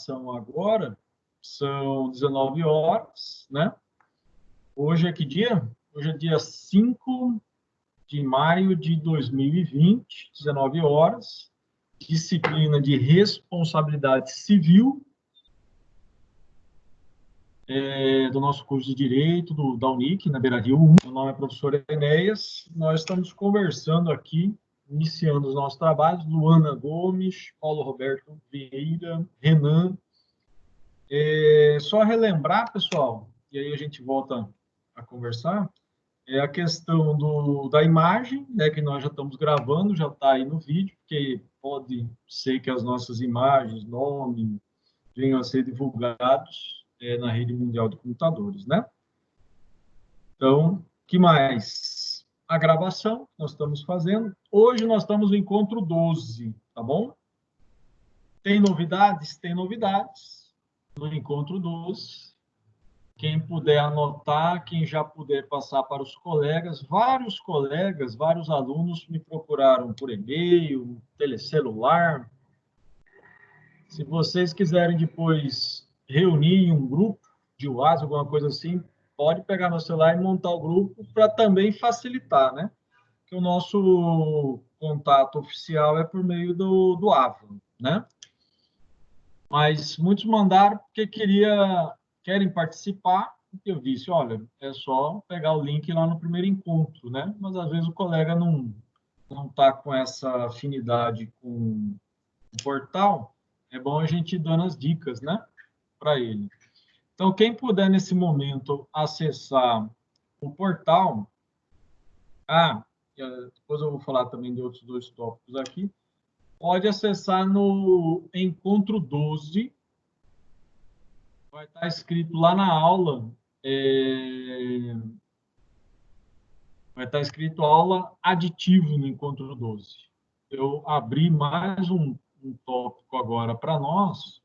gravação agora, são 19 horas, né? Hoje é que dia? Hoje é dia 5 de maio de 2020, 19 horas, disciplina de responsabilidade civil, do nosso curso de Direito, da Unic, na Beira Rio 1. Meu nome é professor Enéas. Nós estamos conversando aqui, iniciando os nossos trabalhos, Luana Gomes, Paulo Roberto Vieira, Renan. Só relembrar, pessoal, e aí a gente volta a conversar, a questão da imagem, né, que nós já estamos gravando, já está aí no vídeo, porque pode ser que as nossas imagens, nome, venham a ser divulgados na rede mundial de computadores, né? Então, que mais? A gravação que nós estamos fazendo. Hoje nós estamos no encontro 12, tá bom? Tem novidades? Tem novidades no encontro 12. Quem puder anotar, quem já puder passar para os colegas, vários alunos me procuraram por e-mail, telecelular. Se vocês quiserem depois reunir em um grupo de WhatsApp, alguma coisa assim, pode pegar no celular e montar o grupo para também facilitar, né? Que o nosso contato oficial é por meio do AVA, né? Mas muitos mandaram porque querem participar. Eu disse, olha, é só pegar o link lá no primeiro encontro, né? Mas às vezes o colega não está com essa afinidade com o portal. É bom a gente ir dando as dicas, né? Para ele. Então, quem puder nesse momento acessar o portal, depois eu vou falar também de outros dois tópicos aqui, pode acessar no Encontro 12, vai estar escrito lá na aula, vai estar escrito aula aditivo no Encontro 12. Eu abri mais um tópico agora para nós.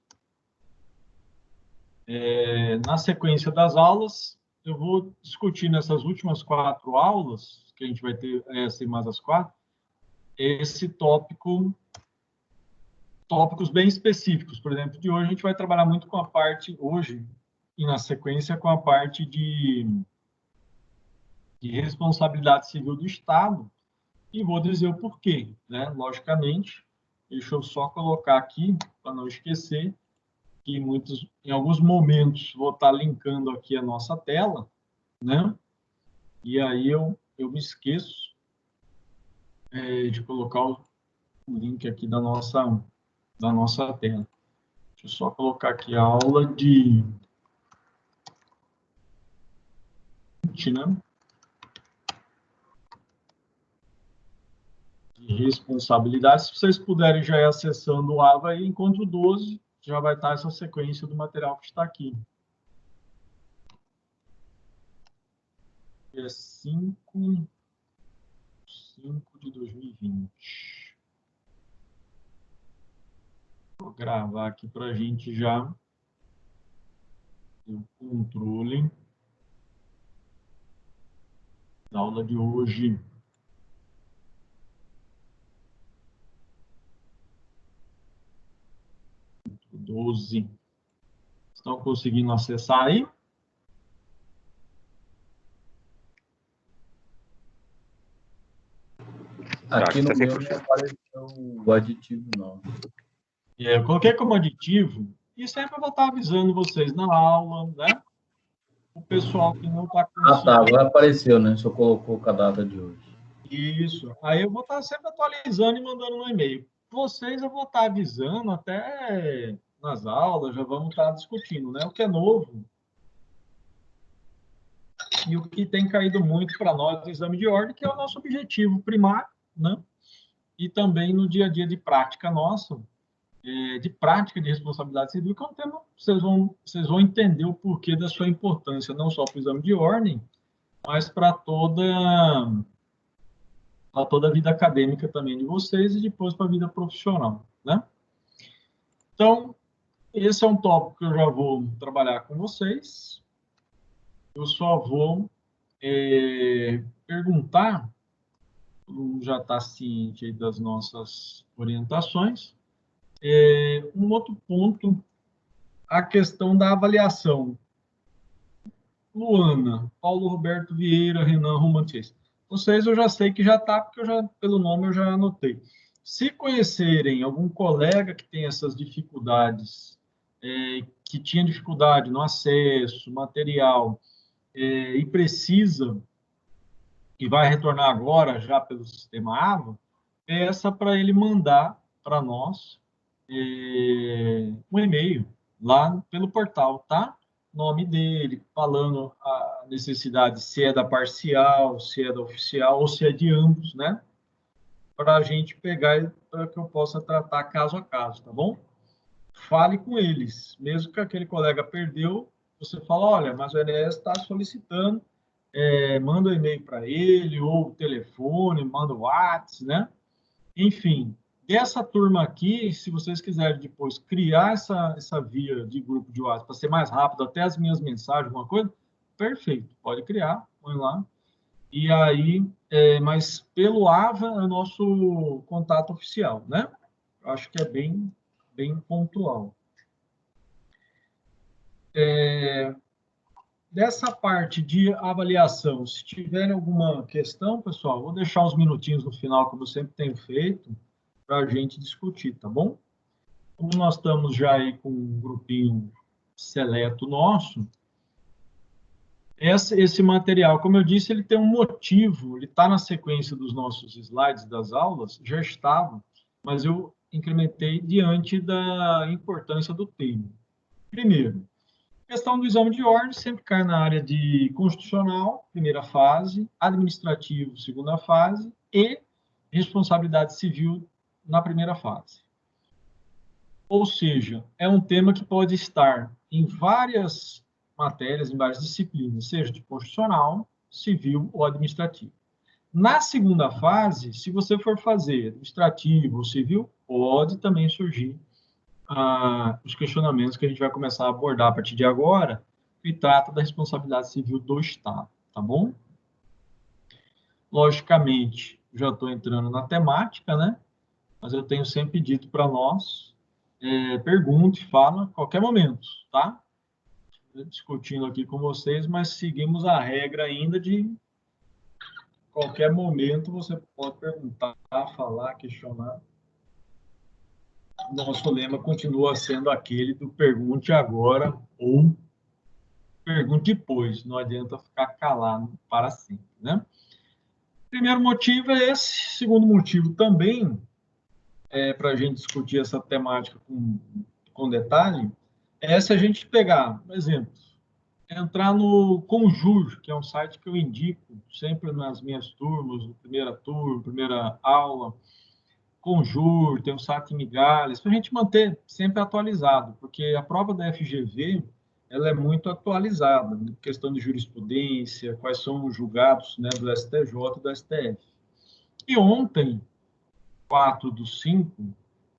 Na sequência das aulas, eu vou discutir nessas últimas 4 aulas, que a gente vai ter essa e mais as 4, esse tópicos bem específicos. Por exemplo, de hoje a gente vai trabalhar muito com a parte, hoje, e na sequência, com a parte de responsabilidade civil do Estado, e vou dizer o porquê, né? Logicamente, deixa eu só colocar aqui, para não esquecer, que em alguns momentos vou estar linkando aqui a nossa tela, né? E aí eu me esqueço de colocar o link aqui da nossa tela. Deixa eu só colocar aqui a aula de né? De responsabilidade. Se vocês puderem já ir acessando o AVA aí, encontro 12, já vai estar essa sequência do material que está aqui. É 5 de 2020. Vou gravar aqui para a gente já ter o controle da aula de hoje. 12. Estão conseguindo acessar aí? Aqui no meu não apareceu o aditivo, não. Eu coloquei como aditivo, e sempre eu vou estar avisando vocês na aula, né? O pessoal que não está conseguindo. Tá, agora apareceu, né? Só colocou com a data de hoje. Isso. Aí eu vou estar sempre atualizando e mandando no e-mail. Vocês eu vou estar avisando até nas aulas, já vamos estar discutindo, né? O que é novo e o que tem caído muito para nós no exame de ordem, que é o nosso objetivo primário, né? E também no dia a dia de prática nossa, de prática de responsabilidade civil, que é um tema, vocês vão entender o porquê da sua importância, não só para o exame de ordem, mas para toda a vida acadêmica também de vocês e depois para a vida profissional, né? Então, esse é um tópico que eu já vou trabalhar com vocês. Eu só vou perguntar, todo mundo já está ciente das nossas orientações. Um outro ponto a questão da avaliação. Luana, Paulo Roberto Vieira, Renan Romantes. Vocês eu já sei que já está, porque pelo nome eu já anotei. Se conhecerem algum colega que tem essas dificuldades, que tinha dificuldade no acesso, material, e precisa, e vai retornar agora já pelo sistema AVA, peça para ele mandar para nós um e-mail lá pelo portal, tá? Nome dele, falando a necessidade, se é da parcial, se é da oficial, ou se é de ambos, né? Para a gente pegar, para que eu possa tratar caso a caso, tá bom? Fale com eles. Mesmo que aquele colega perdeu, você fala, olha, mas o INSS está solicitando, manda um e-mail para ele, ou telefone, manda o WhatsApp, né? Enfim, dessa turma aqui, se vocês quiserem depois criar essa via de grupo de WhatsApp para ser mais rápido, até as minhas mensagens, alguma coisa, perfeito, pode criar, põe lá. E aí, mas pelo AVA é o nosso contato oficial, né? Eu acho que é bem pontual. Dessa parte de avaliação, se tiverem alguma questão, pessoal, vou deixar uns minutinhos no final, como eu sempre tenho feito, para a gente discutir, tá bom? Como nós estamos já aí com um grupinho seleto nosso, esse material, como eu disse, ele tem um motivo, ele está na sequência dos nossos slides das aulas, já estava, mas eu incrementei diante da importância do tema. Primeiro, questão do exame de ordem sempre cai na área de constitucional, primeira fase, administrativo, segunda fase, e responsabilidade civil na primeira fase. Ou seja, é um tema que pode estar em várias matérias, em várias disciplinas, seja de constitucional, civil ou administrativo. Na segunda fase, se você for fazer administrativo ou civil, pode também surgir os questionamentos que a gente vai começar a abordar a partir de agora, que trata da responsabilidade civil do Estado, tá bom? Logicamente, já estou entrando na temática, né? Mas eu tenho sempre dito para nós, pergunte, fala, a qualquer momento, tá? Discutindo aqui com vocês, mas seguimos a regra ainda de qualquer momento você pode perguntar, falar, questionar. Nosso lema continua sendo aquele do pergunte agora ou pergunte depois. Não adianta ficar calado para sempre, né? Primeiro motivo é esse. Segundo motivo também, para a gente discutir essa temática com detalhe, é se a gente pegar, por exemplo, entrar no Conjur, que é um site que eu indico sempre nas minhas turmas, primeira turma, primeira aula, Conjur, tem o site Migalhas, para a gente manter sempre atualizado, porque a prova da FGV ela é muito atualizada, em questão de jurisprudência, quais são os julgados, né, do STJ e do STF. E ontem, 4/5,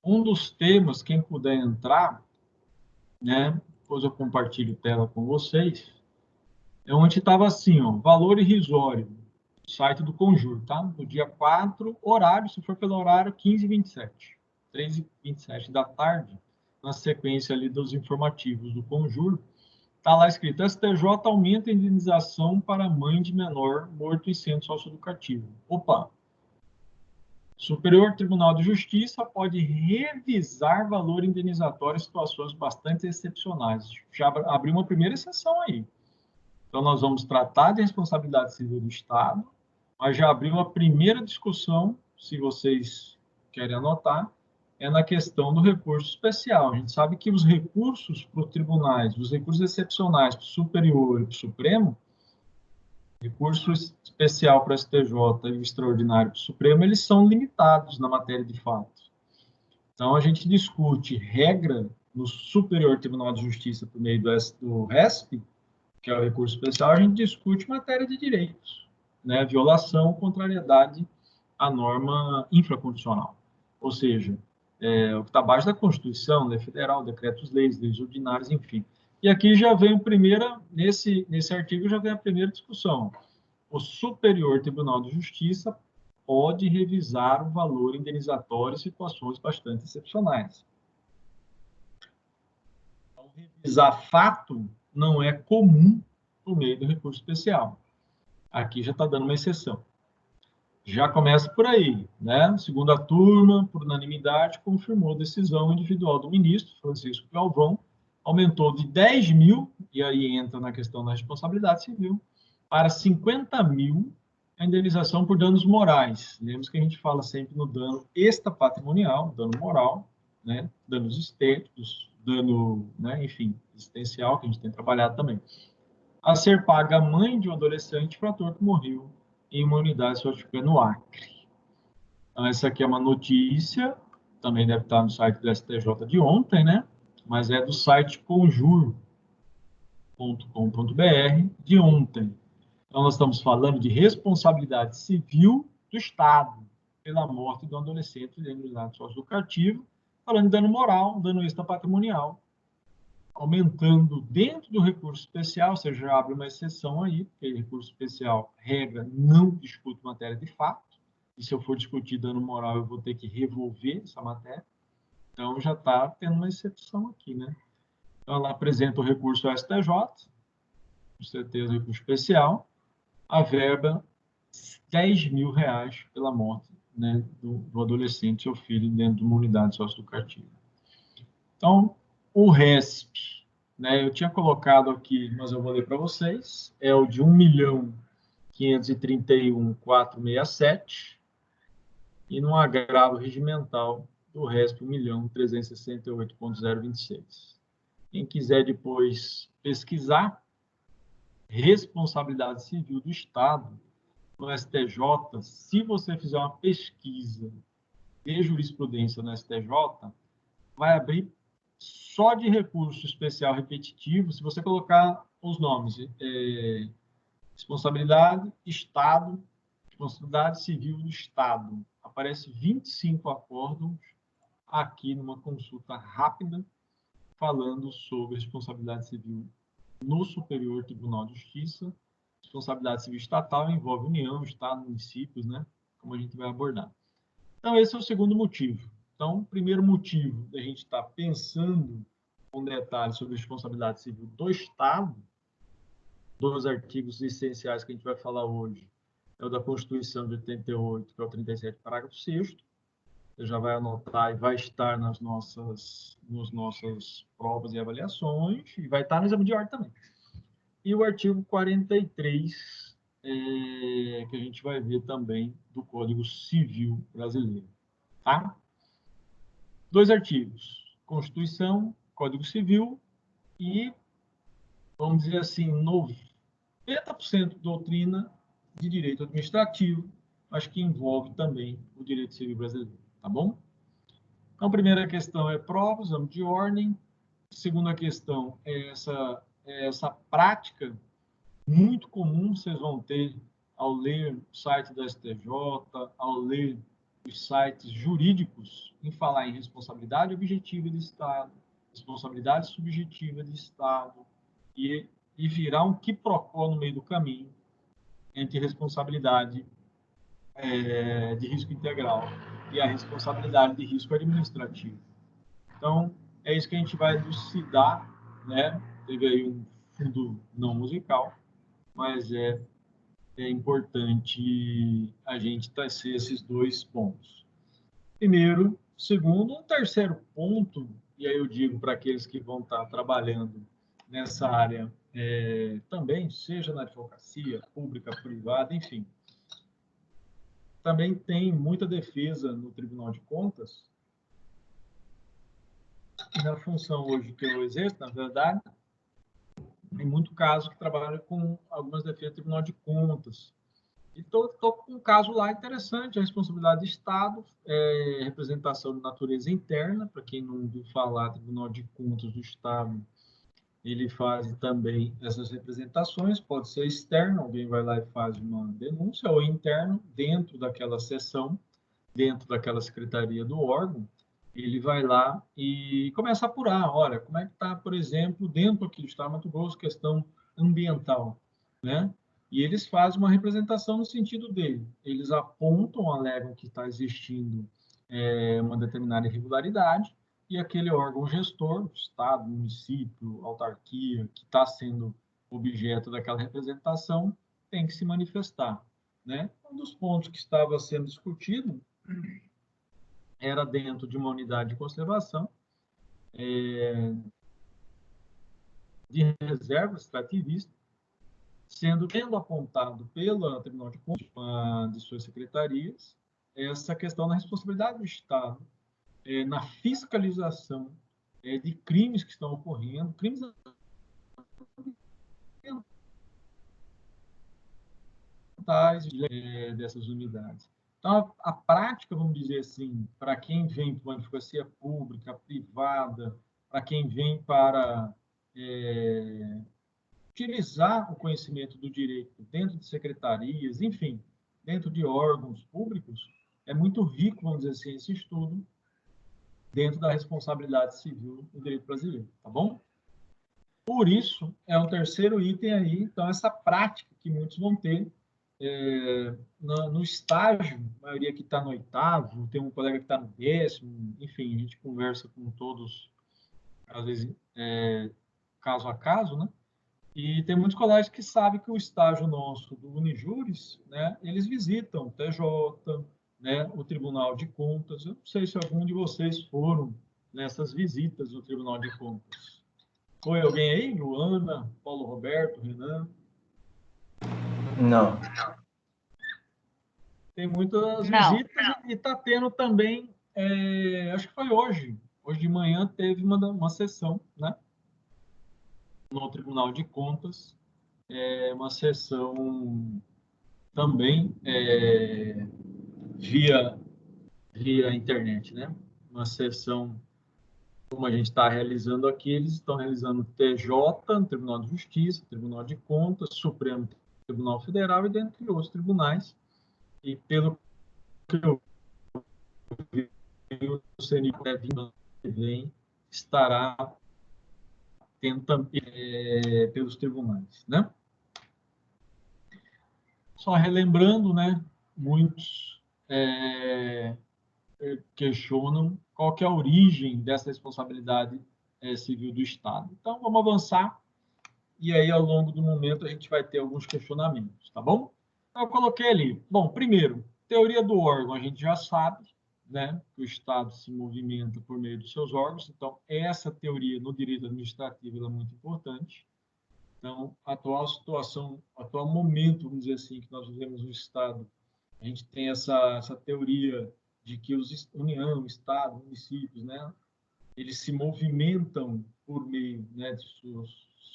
um dos temas, quem puder entrar, né, depois eu compartilho tela com vocês, é onde estava assim, ó, valor irrisório, site do Conjur, tá? No dia 4, horário, se for pelo horário, 15h27, 3h27 da tarde, na sequência ali dos informativos do Conjur, está lá escrito, STJ aumenta a indenização para mãe de menor morto em centro socioeducativo. Opa! Superior Tribunal de Justiça pode revisar valor indenizatório em situações bastante excepcionais. Já abriu uma primeira exceção aí. Então, nós vamos tratar de responsabilidade civil do Estado, mas já abriu a primeira discussão, se vocês querem anotar, é na questão do recurso especial. A gente sabe que os recursos para os tribunais, os recursos excepcionais para o Superior e para o Supremo, recurso especial para o STJ e o extraordinário para o Supremo, eles são limitados na matéria de fato. Então, a gente discute regra no Superior Tribunal de Justiça por meio do RESP, que é o recurso especial, a gente discute matéria de direitos, né? Violação, contrariedade à norma infraconstitucional. Ou seja, o que está abaixo da Constituição, lei federal, decretos-leis, leis ordinárias, enfim. E aqui já vem a primeira, nesse artigo já vem a primeira discussão. O Superior Tribunal de Justiça pode revisar o valor indenizatório em situações bastante excepcionais. Então, revisar fato não é comum por meio do recurso especial. Aqui já está dando uma exceção. Já começa por aí, né? Segunda turma, por unanimidade, confirmou a decisão individual do ministro, Francisco Galvão, aumentou de 10 mil, e aí entra na questão da responsabilidade civil, para 50 mil a indenização por danos morais. Lembra que a gente fala sempre no dano extrapatrimonial, dano moral, né? Danos estéticos, dano, né? Enfim, existencial, que a gente tem trabalhado também. A ser paga a mãe de um adolescente frator que morreu em uma unidade sociótica no Acre. Então, essa aqui é uma notícia, também deve estar no site do STJ de ontem, né? Mas é do site conjur.com.br de ontem. Então, nós estamos falando de responsabilidade civil do Estado pela morte de um adolescente dentro do unidade socioeducativa, falando de dano moral, dano extrapatrimonial, aumentando dentro do recurso especial, ou seja, já abre uma exceção aí, porque recurso especial, regra, não discute matéria de fato, e se eu for discutir dano moral, eu vou ter que revolver essa matéria, então já está tendo uma exceção aqui, né? Então, ela apresenta o recurso ao STJ, com certeza recurso especial, a verba R$10 mil pela morte, né, do adolescente, seu filho, dentro de uma unidade socioeducativa. Então, o RESP, né, eu tinha colocado aqui, mas eu vou ler para vocês, é o de 1.531.467, e no agravo regimental do RESP 1.368.026. Quem quiser depois pesquisar, responsabilidade civil do Estado, no STJ, se você fizer uma pesquisa de jurisprudência no STJ, vai abrir só de recurso especial repetitivo, se você colocar os nomes, responsabilidade, Estado, responsabilidade civil do Estado. Aparece 25 acórdãos aqui numa consulta rápida, falando sobre responsabilidade civil no Superior Tribunal de Justiça. Responsabilidade civil estatal envolve União, Estado, municípios, né? Como a gente vai abordar. Então, esse é o segundo motivo. Então, o primeiro motivo da gente estar pensando com detalhes sobre responsabilidade civil do Estado, dois artigos essenciais que a gente vai falar hoje, é o da Constituição de 88, que é o 37, parágrafo 6º. Você já vai anotar e vai estar nas nossas provas e avaliações, e vai estar no exame de ordem também. E o artigo 43, que a gente vai ver também do Código Civil Brasileiro. Tá? Dois artigos, Constituição, Código Civil e, vamos dizer assim, 90% doutrina de direito administrativo, mas que envolve também o direito civil brasileiro, tá bom? Então, a primeira questão é prova, exame de ordem. A segunda questão é essa prática muito comum, vocês vão ter ao ler o site do STJ, ao ler os sites jurídicos, em falar em responsabilidade objetiva de Estado, responsabilidade subjetiva de Estado, e virar um quiprocó no meio do caminho entre responsabilidade de risco integral e a responsabilidade de risco administrativo. Então, é isso que a gente vai elucidar, né? Teve aí um fundo não musical, mas é importante a gente trazer esses dois pontos. Primeiro, segundo, um terceiro ponto, e aí eu digo para aqueles que vão estar trabalhando nessa área também, seja na advocacia pública, privada, enfim, também tem muita defesa no Tribunal de Contas, e na função hoje que eu exerço, na verdade, tem muito caso que trabalha com algumas defesas do Tribunal de Contas. E estou com um caso lá interessante, a responsabilidade do Estado, representação de natureza interna, para quem não ouviu falar, Tribunal de Contas do Estado, ele faz também essas representações, pode ser externo, alguém vai lá e faz uma denúncia, ou interno, dentro daquela seção, dentro daquela secretaria do órgão, ele vai lá e começa a apurar, olha, como é que está, por exemplo, dentro aqui do Estado de Mato Grosso, questão ambiental, né? E eles fazem uma representação no sentido dele. Eles apontam, alegam que está existindo uma determinada irregularidade, e aquele órgão gestor, Estado, município, autarquia, que está sendo objeto daquela representação, tem que se manifestar, né? Um dos pontos que estava sendo discutido era dentro de uma unidade de conservação, de reserva extrativista, tendo apontado pelo Tribunal de Contas, de suas secretarias, essa questão da responsabilidade do Estado na fiscalização de crimes que estão ocorrendo, crimes ambientais dessas unidades. Então, a prática, vamos dizer assim, para quem vem para uma advocacia pública, privada, para quem vem para utilizar o conhecimento do direito dentro de secretarias, enfim, dentro de órgãos públicos, é muito rico, vamos dizer assim, esse estudo dentro da responsabilidade civil do direito brasileiro, tá bom? Por isso, é um terceiro item aí, então, essa prática que muitos vão ter no estágio, a maioria que está no 8º, tem um colega que está no 10º, enfim, a gente conversa com todos, às vezes, caso a caso, né? E tem muitos colegas que sabem que o estágio nosso do Unijuris, né, eles visitam o TJ, né, o Tribunal de Contas. Eu não sei se algum de vocês foram nessas visitas do Tribunal de Contas. Foi alguém aí? Luana, Paulo Roberto, Renan? Não. Tem muitas visitas e está tendo também, acho que foi hoje. Hoje de manhã teve uma sessão, né, no Tribunal de Contas, uma sessão também via internet, né? Uma sessão como a gente está realizando aqui, eles estão realizando TJ, Tribunal de Justiça, Tribunal de Contas, Supremo Tribunal Federal e dentre outros tribunais. E pelo que eu vi, o CNI vem estará tentando pelos tribunais, né? Só relembrando, né? Muitos questionam qual que é a origem dessa responsabilidade civil do Estado. Então, vamos avançar e aí, ao longo do momento, a gente vai ter alguns questionamentos, tá bom? Então, eu coloquei ali. Bom, primeiro, teoria do órgão, a gente já sabe, né, que o Estado se movimenta por meio dos seus órgãos, então, essa teoria no direito administrativo é muito importante. Então, a atual situação, atual momento, vamos dizer assim, que nós vivemos no Estado, a gente tem essa teoria de que União, Estado, municípios, né, eles se movimentam por meio, né, de suas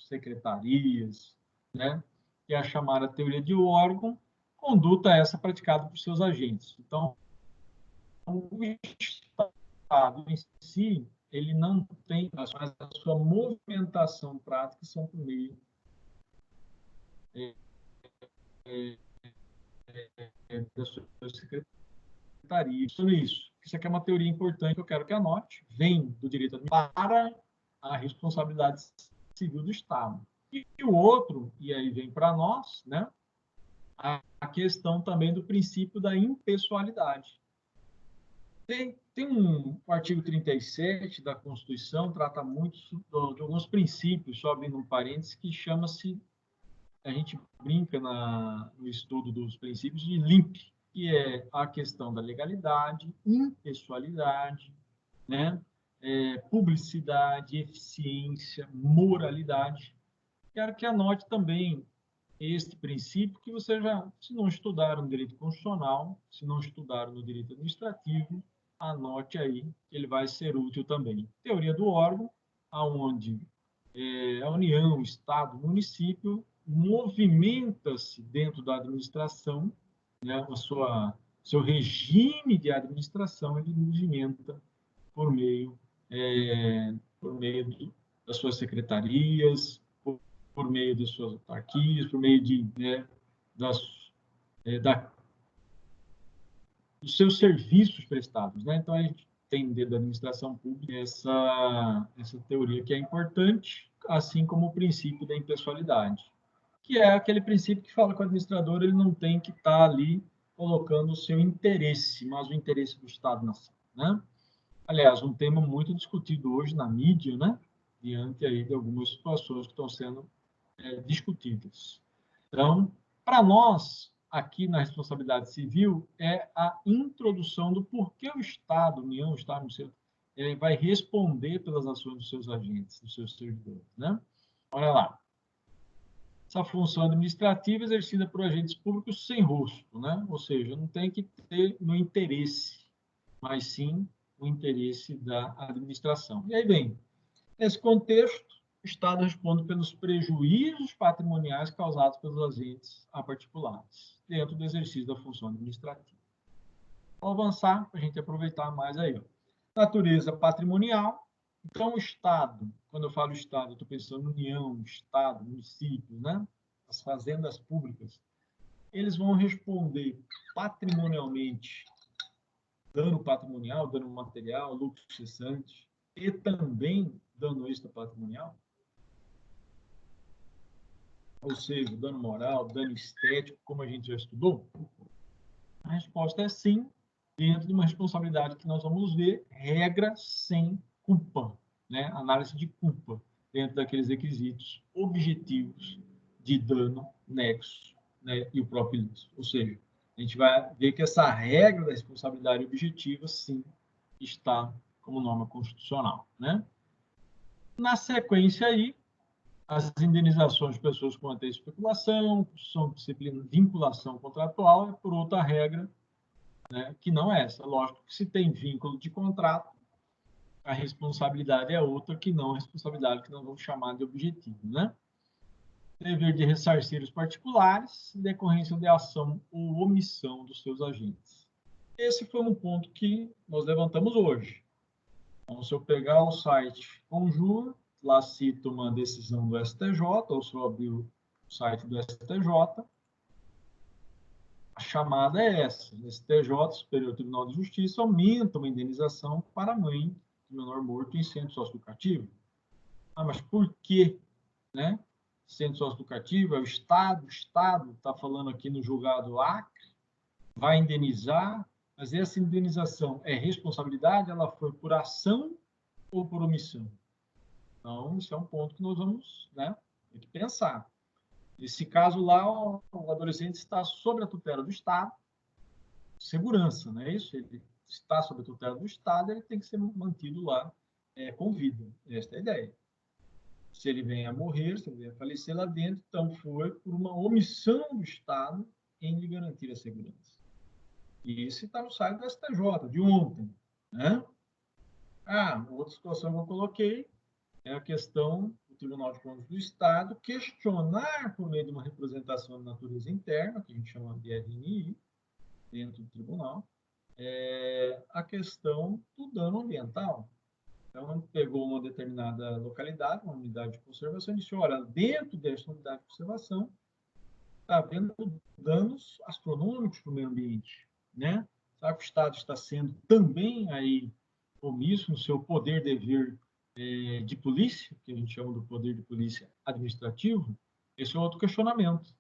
secretarias, né, que é a chamada teoria de órgão, conduta essa praticada por seus agentes. Então, o Estado em si, ele não tem, mas a sua movimentação prática são por meio das suas secretarias. Isso aqui é uma teoria importante que eu quero que anote. Vem do direito para a responsabilidade civil do Estado. E o outro, e aí vem para nós, né, a questão também do princípio da impessoalidade. O artigo 37 da Constituição trata muito de alguns princípios, só abrindo um parênteses, que chama-se, a gente brinca no estudo dos princípios de LIMP, que é a questão da legalidade, impessoalidade, né? Publicidade, eficiência, moralidade. Quero que anote também este princípio que você já, se não estudaram no direito constitucional, se não estudaram no direito administrativo, anote aí, ele vai ser útil também. Teoria do órgão, aonde a União, o Estado, o município movimenta-se dentro da administração, né, seu regime de administração, ele movimenta por meio, das suas secretarias, por meio de suas autarquias, por meio dos seus serviços prestados, né? Então, a gente tem dentro da administração pública essa teoria que é importante, assim como o princípio da impessoalidade, que é aquele princípio que fala que o administrador ele não tem que estar ali colocando o seu interesse, mas o interesse do Estado-nação, né? Aliás, um tema muito discutido hoje na mídia, né? Diante aí de algumas situações que estão sendo discutidas. Então, para nós, aqui na responsabilidade civil, é a introdução do porquê o Estado, a União, o Estado, no seu, vai responder pelas ações dos seus agentes, dos seus servidores, né? Olha lá. Essa função administrativa exercida por agentes públicos sem rosto, né? Ou seja, não tem que ter no interesse, mas sim o interesse da administração. E aí vem, nesse contexto, o Estado responde pelos prejuízos patrimoniais causados pelos agentes a particulares, dentro do exercício da função administrativa. Vou avançar para a gente aproveitar mais aí. Ó. Natureza patrimonial. Então, o Estado, quando eu falo Estado, eu estou pensando União, Estado, município, né? As fazendas públicas. Eles vão responder patrimonialmente, dano patrimonial, dano material, lucro cessante, e também dano extrapatrimonial. Ou seja, dano moral, dano estético, como a gente já estudou? A resposta é sim, dentro de uma responsabilidade que nós vamos ver, regra sem culpa, né? Análise de culpa, dentro daqueles requisitos objetivos de dano, nexo, né? E o próprio ilícito. Ou seja, a gente vai ver que essa regra da responsabilidade objetiva, sim, está como norma constitucional, né? Na sequência aí, as indenizações de pessoas com especulação, são disciplina vinculação contratual, é por outra regra, né, que não é essa. Lógico que se tem vínculo de contrato, a responsabilidade é outra que não a responsabilidade que nós vamos chamar de objetivo, né? Dever de ressarcir os particulares, decorrência de ação ou omissão dos seus agentes. Esse foi um ponto que nós levantamos hoje. Então, se eu pegar o site Conjur, lá cito uma decisão do STJ, ou se eu abrir o site do STJ, a chamada é essa. O STJ, Superior Tribunal de Justiça, aumenta uma indenização para a mãe de menor morto em centro socioeducativo. Ah, mas por quê? Né? Centro socioeducativo é o Estado está falando aqui no julgado Acre, vai indenizar, mas essa indenização é responsabilidade, ela foi por ação ou por omissão? Então, isso é um ponto que nós vamos, né, ter que pensar. Nesse caso lá, o adolescente está sob a tutela do Estado, segurança, não é isso? Ele está sob a tutela do Estado, ele tem que ser mantido lá com vida. Esta é a ideia. Se ele vem a morrer, se ele vem a falecer lá dentro, então foi por uma omissão do Estado em lhe garantir a segurança. E isso está no site do STJ, de ontem. Né? Outra situação que eu coloquei é a questão do Tribunal de Contas do Estado questionar, por meio de uma representação de natureza interna, que a gente chama de RNI, dentro do tribunal, a questão do dano ambiental. Então, pegou uma determinada localidade, uma unidade de conservação, e disse, olha, dentro desta unidade de conservação, está havendo danos astronômicos para o meio ambiente. Né? Será que o Estado está sendo também aí omisso no seu poder dever de polícia, que a gente chama do poder de polícia administrativo? Esse é outro questionamento.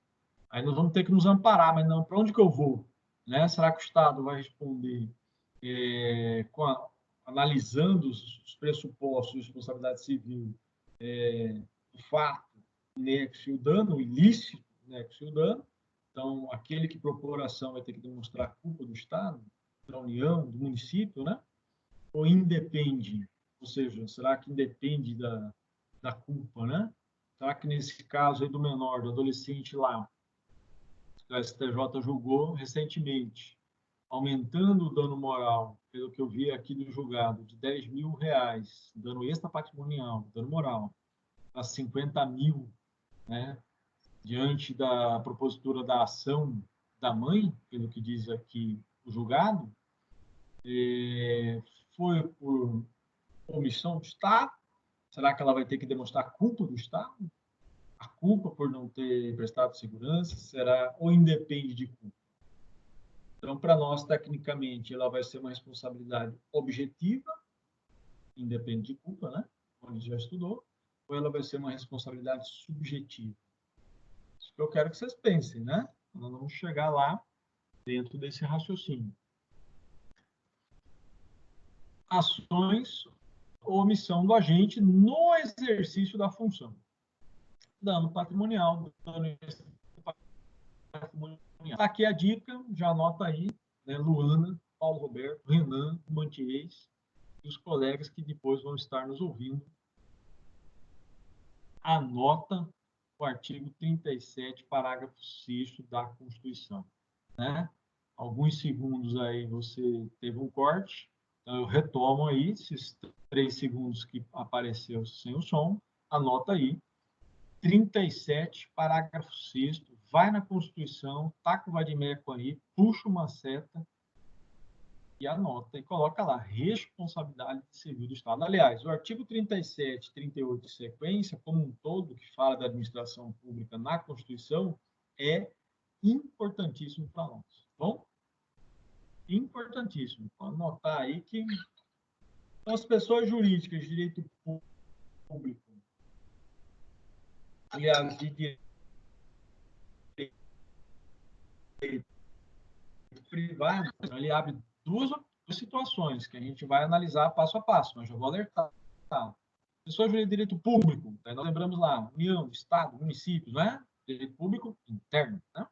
Aí nós vamos ter que nos amparar, mas não, para onde que eu vou? Né? Será que o Estado vai responder analisando os pressupostos de responsabilidade civil, o fato, o nexo e o dano, o ilícito, o nexo e o dano? Então, aquele que propor a ação vai ter que demonstrar a culpa do Estado, da União, do município, né? Ou independe? Ou seja, será que independe da culpa, né? Será que nesse caso aí do menor, do adolescente lá, o STJ julgou recentemente, aumentando o dano moral, pelo que eu vi aqui no julgado, de R$10.000, dano extrapatrimonial, dano moral, a 50 mil, né? Diante da propositura da ação da mãe, pelo que diz aqui o julgado, foi por omissão do Estado? Será que ela vai ter que demonstrar a culpa do Estado? A culpa por não ter prestado segurança? Será ou independe de culpa? Então, para nós, tecnicamente, ela vai ser uma responsabilidade objetiva, independe de culpa, né? Como a gente já estudou, ou ela vai ser uma responsabilidade subjetiva. Isso que eu quero que vocês pensem, né? Nós vamos chegar lá dentro desse raciocínio. ações ou omissão do agente no exercício da função. Dano patrimonial, dano patrimonial. Aqui a dica, já anota aí, né, Luana, Paulo Roberto, Renan, Mantiez e os colegas que depois vão estar nos ouvindo. Anota o artigo 37, parágrafo 6º da Constituição. Né? Alguns segundos aí você teve um corte, então eu retomo aí, esses 3 segundos que apareceu sem o som, anota aí, 37, parágrafo 6º, vai na Constituição, taca o vadimeco aí, puxa uma seta e anota e coloca lá, responsabilidade civil do Estado. Aliás, o artigo 37, 38 e sequência, como um todo, que fala da administração pública na Constituição, é importantíssimo para nós. Bom? Importantíssimo. Pode notar aí que as pessoas jurídicas de direito público, aliás, de direito privado, ele abre duas situações que a gente vai analisar passo a passo, mas já vou alertar. Pessoas de direito público, né? Nós lembramos lá, União, Estado, municípios, né? Direito público interno, né?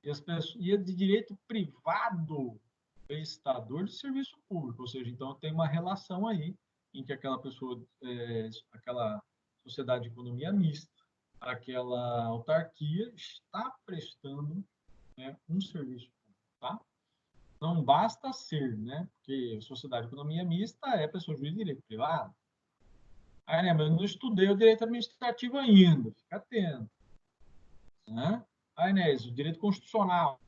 E as pessoas, e de direito privado, prestador de serviço público, ou seja, então tem uma relação aí em que aquela pessoa, aquela sociedade de economia mista, aquela autarquia está prestando, né, um serviço público, tá? Não basta ser, né? Porque sociedade de economia mista é pessoa jurídica de direito privado. Aí, né, mas eu não estudei o direito administrativo ainda, fica atento. Né? Aí, né, o direito constitucional,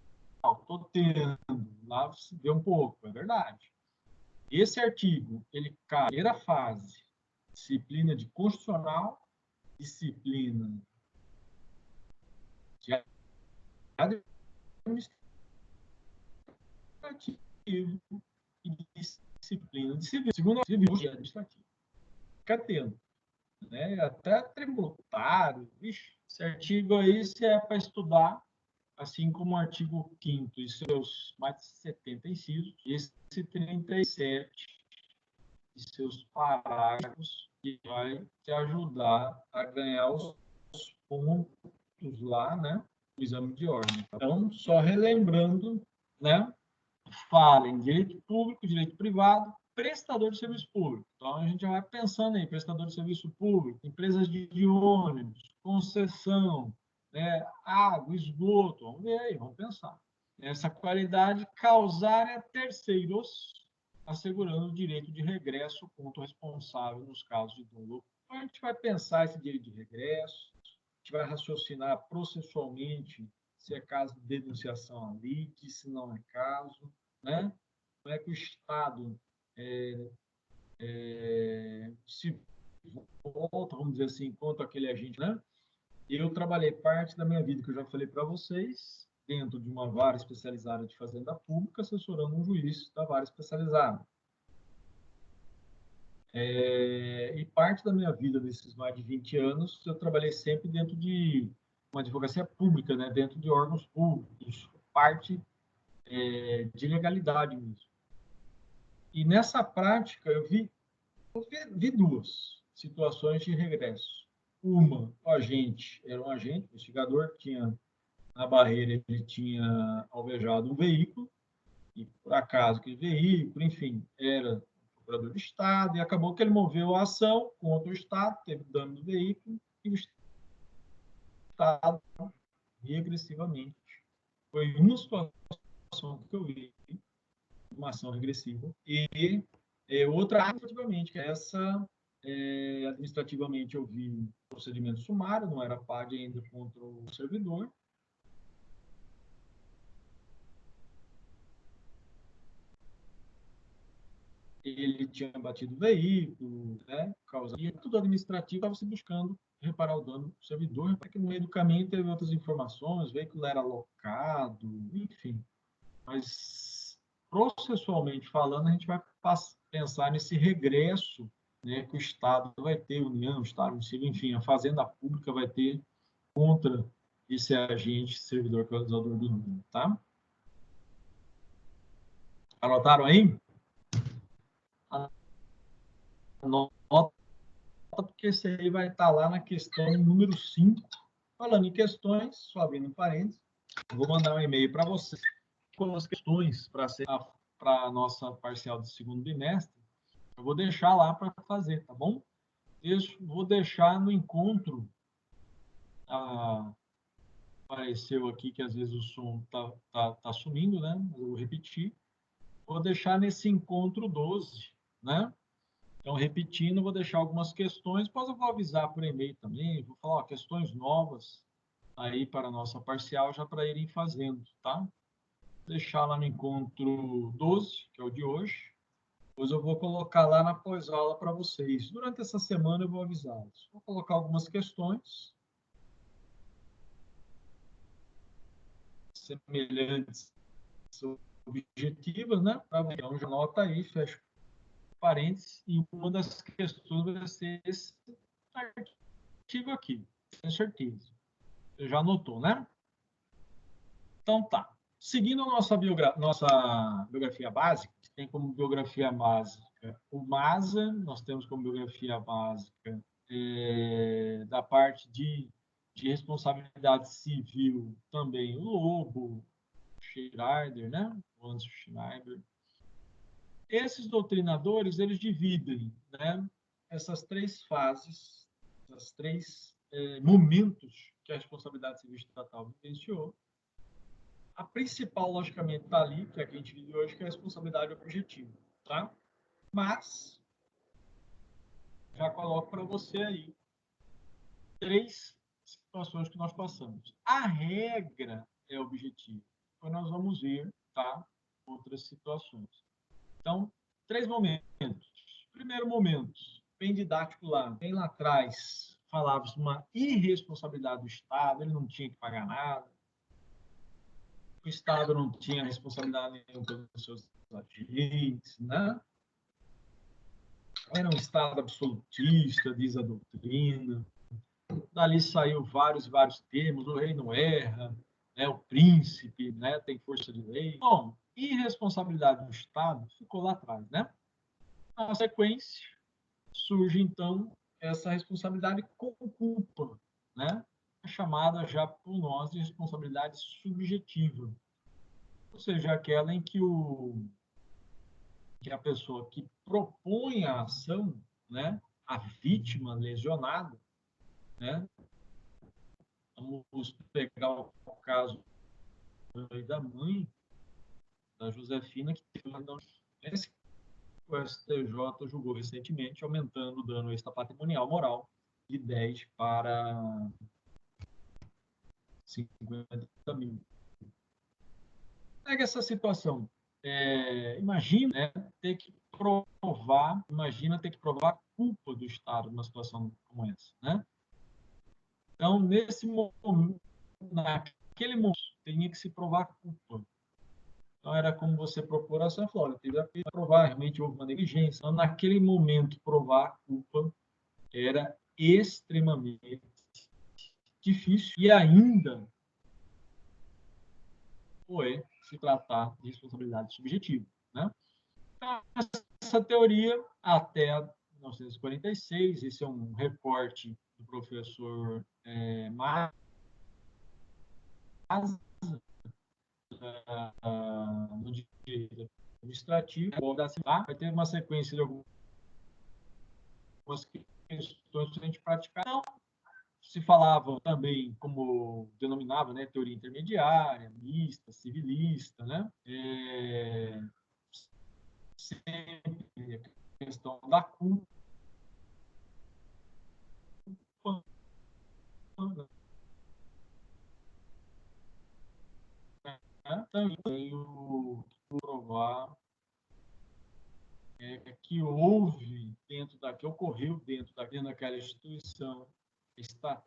estou tendo, lá se vê um pouco, é verdade. Esse artigo, ele cai na primeira fase, disciplina de constitucional, disciplina de administrativo e disciplina de civil. Segundo o civil e administrativo. Fica atento. Né? Até tributário, esse artigo aí, se é para estudar, assim como o artigo 5º e seus mais de 70 incisos, esse 37 e seus parágrafos, que vai te ajudar a ganhar os pontos lá, né, do exame de ordem. Então, só relembrando, né, fala em direito público, direito privado, prestador de serviço público. Então, a gente já vai pensando aí, prestador de serviço público, empresas de ônibus, concessão, né, água, esgoto, vamos ver aí, vamos pensar. Essa qualidade causar a terceiros, assegurando o direito de regresso contra o responsável nos casos de dolo. Então, a gente vai pensar esse direito de regresso, a gente vai raciocinar processualmente se é caso de denunciação ali, que se não é caso, né? Como é que o Estado se volta, vamos dizer assim, contra aquele agente, né? Eu trabalhei parte da minha vida, que eu já falei para vocês, dentro de uma vara especializada de fazenda pública, assessorando um juiz da vara especializada. E parte da minha vida, nesses mais de 20 anos, eu trabalhei sempre dentro de uma advocacia pública, né? Dentro de órgãos públicos, parte de legalidade mesmo. E nessa prática, eu vi duas situações de regresso. Uma, o agente era um agente, investigador, que tinha na barreira, ele tinha alvejado um veículo, e por acaso aquele veículo, enfim, era procurador do Estado, e acabou que ele moveu a ação contra o Estado, teve dano no veículo, e o Estado regressivamente. Foi uma situação que eu vi, uma ação regressiva, e outra administrativamente, que essa administrativamente eu vi procedimento sumário, não era PAD ainda contra o servidor. Ele tinha batido o veículo, né? E tudo administrativo, estava se buscando reparar o dano do servidor, porque no meio do caminho teve outras informações, o veículo era alocado, enfim. Mas, processualmente falando, a gente vai pensar nesse regresso, né, que o Estado vai ter, a União, o Estado, município, enfim, a Fazenda Pública vai ter contra esse agente servidor causador do dano, tá? Anotaram aí? nota, porque esse aí vai estar lá na questão número 5. Falando em questões, só abrindo parênteses, eu vou mandar um e-mail para vocês com as questões para a nossa parcial do segundo bimestre. Eu vou deixar lá para fazer, tá bom? Vou deixar no encontro. Apareceu aqui que às vezes o som tá sumindo, né? Eu vou repetir. Vou deixar nesse encontro 12, né? Então, repetindo, vou deixar algumas questões, depois eu vou avisar por e-mail também, vou falar, ó, questões novas aí para a nossa parcial, já para irem fazendo, tá? Vou deixar lá no encontro 12, que é o de hoje, depois eu vou colocar lá na pós-aula para vocês. Durante essa semana eu vou avisá-los. Vou colocar algumas questões semelhantes, objetivas, né? Então, já anota aí, fecha parênteses, e uma das questões vai ser esse artigo aqui, tenho certeza. Você já anotou, né? Então tá. Seguindo a nossa biografia básica, que tem como biografia básica o MASA, nós temos como biografia básica da parte de responsabilidade civil também o Lobo, Schneider, né? O Hans Schneider. Esses doutrinadores, eles dividem, né, essas três fases, esses três momentos que a responsabilidade civil estatal vivenciou. A principal, logicamente, está ali, que é a que a gente vive hoje, que é a responsabilidade objetiva, tá? Mas, já coloco para você aí três situações que nós passamos. A regra é objetiva, depois nós vamos ver, tá? Outras situações. Então, três momentos. Primeiro momento, bem didático lá, bem lá atrás, falava de uma irresponsabilidade do Estado, ele não tinha que pagar nada, o Estado não tinha responsabilidade nenhuma pelos seus agentes, né? Era um Estado absolutista, diz a doutrina. Dali saiu vários termos, o rei não erra, né? O príncipe, né? Tem força de lei. Bom, irresponsabilidade do Estado ficou lá atrás, né? Na sequência, surge então essa responsabilidade com culpa, né? É chamada já por nós de responsabilidade subjetiva, ou seja, aquela em que que a pessoa que propõe a ação, né, a vítima lesionada, né? Vamos pegar o caso da mãe da Josefina, que teve o STJ julgou recentemente, aumentando o dano extrapatrimonial moral de 10 para 50 mil. Pega essa situação. Imagina, né, ter que provar a culpa do Estado numa situação como essa, né? Então, nesse momento, naquele momento, tinha que se provar a culpa. Então, era como você propor a sua flora, teve que provar, realmente houve uma negligência. Então, naquele momento, provar a culpa era extremamente difícil e ainda foi se tratar de responsabilidade subjetiva, né? Então, essa teoria até 1946, esse é um recorte do professor Mas, no direito administrativo, vai ter uma sequência de algumas questões para a gente praticar. Então, se falava também, como denominava, né, teoria intermediária, mista, civilista, né? Sempre a questão da culpa, né? Também tenho que provar que houve que ocorreu dentro daquela instituição estatal,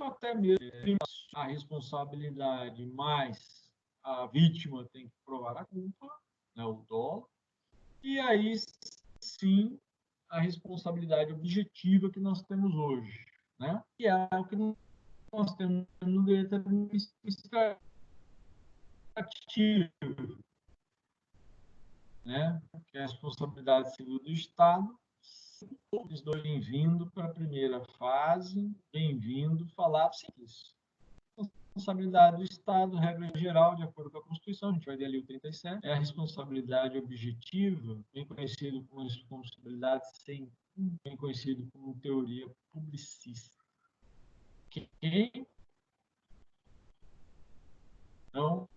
até mesmo a responsabilidade, mas a vítima tem que provar a culpa, né, o dolo, e aí sim a responsabilidade objetiva que nós temos hoje, né? Que é o que nós temos no direito administrativo, né? Que é a responsabilidade civil do Estado. Os dois bem-vindo para a primeira fase, bem-vindo falar simples. Responsabilidade do Estado, regra geral, de acordo com a Constituição, a gente vai ver ali o 37, é a responsabilidade objetiva, bem conhecido como responsabilidade sem, bem conhecido como teoria publicista. Ok? Então,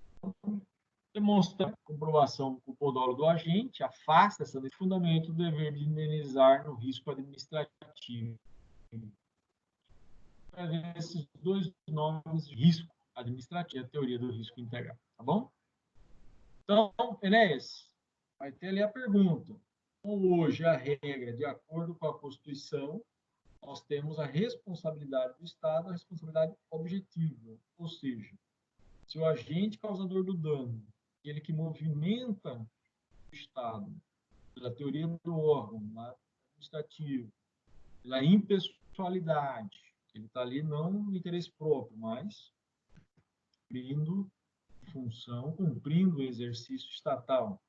demonstra a comprovação com o podólogo do agente, afasta esse fundamento do dever de indenizar no risco administrativo. Para ver esses dois nomes de risco administrativo, a teoria do risco integral, tá bom? Então, Enéas, vai ter ali a pergunta. Então, hoje, a regra, de acordo com a Constituição, nós temos a responsabilidade do Estado, a responsabilidade objetiva, ou seja, se o agente causador do dano, ele que movimenta o Estado, pela teoria do órgão administrativo, pela impessoalidade, ele está ali não no interesse próprio, mas cumprindo função, cumprindo o exercício estatal.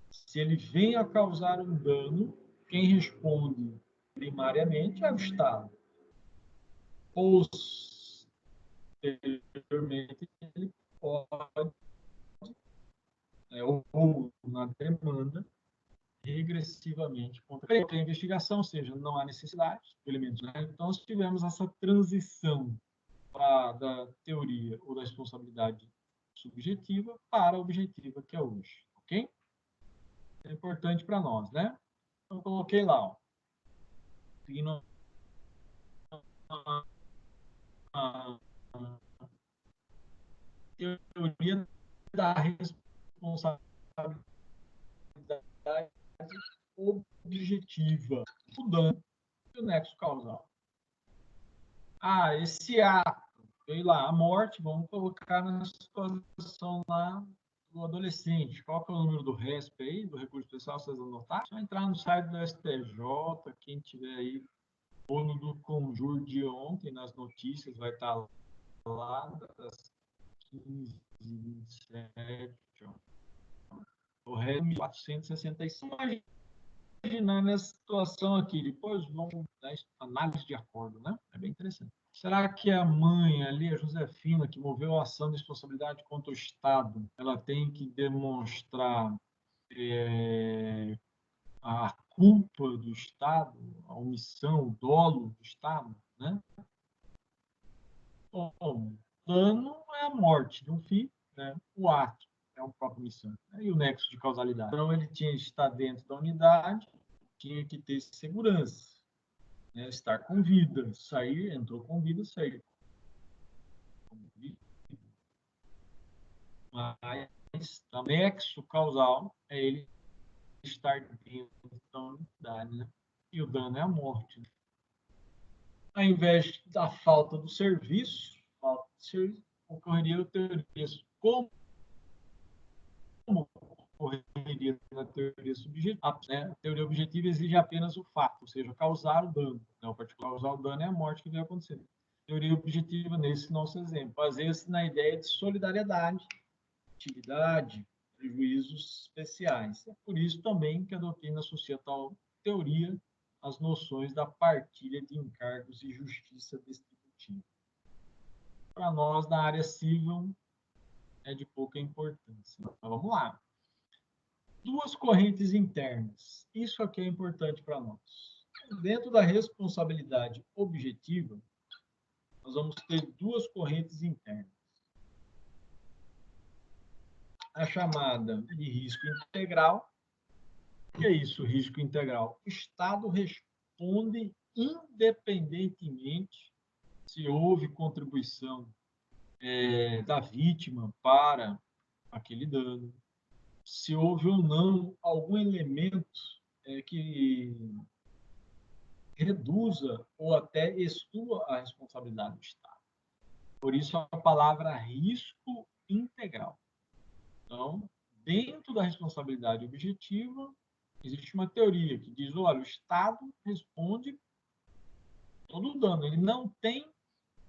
Se ele vem a causar um dano, quem responde primariamente é o Estado. Posteriormente, ele pode, ou na demanda, regressivamente contra a investigação, ou seja, não há necessidade de elementos. Né? Então, nós tivemos essa transição da teoria ou da responsabilidade subjetiva para a objetiva, que é hoje. Ok? É importante para nós, né? Então, coloquei lá, ó, seguindo a teoria da responsabilidade objetiva, estudando o nexo causal. Esse ato, sei lá, a morte, vamos colocar na situação lá do adolescente. Qual que é o número do RESP aí, do recurso especial, vocês anotaram? Só entrar no site do STJ, quem tiver aí, ou no do Conjur de ontem, nas notícias, vai estar lá, das 15h27, ó. O RESP 465. Imaginando essa situação aqui, depois vamos dar análise de acordo, né? É bem interessante. Será que a mãe ali, a Josefina, que moveu a ação de responsabilidade contra o Estado, ela tem que demonstrar a culpa do Estado, a omissão, o dolo do Estado, né? Bom, o dano é a morte de um filho, né? O ato é a própria omissão, né? E o nexo de causalidade. Então, ele tinha que estar dentro da unidade, tinha que ter segurança, né? Estar com vida, sair, entrou com vida, sair com vida. Mas o nexo causal é ele estar dentro da unidade, né? E o dano é a morte. Ao invés da falta do serviço, ocorreria o terrorismo. Como ocorreria na teoria subjetiva? Né? A teoria objetiva exige apenas o fato, ou seja, causar o dano. Né? O particular causar o dano é a morte que vai acontecer. Teoria objetiva, nesse nosso exemplo, baseia-se na ideia de solidariedade, atividade, prejuízos especiais. É por isso também que a doutrina associa tal teoria às noções da partilha de encargos e justiça distributiva. Para nós, na área civil, é de pouca importância. Então, vamos lá. Duas correntes internas. Isso aqui é importante para nós. Dentro da responsabilidade objetiva, nós vamos ter duas correntes internas. A chamada de risco integral. O que é isso, risco integral? O Estado responde independentemente se houve contribuição da vítima para aquele dano, se houve ou não algum elemento que reduza ou até exclua a responsabilidade do Estado. Por isso a palavra risco integral. Então, dentro da responsabilidade objetiva, existe uma teoria que diz, olha, o Estado responde todo o dano, ele não tem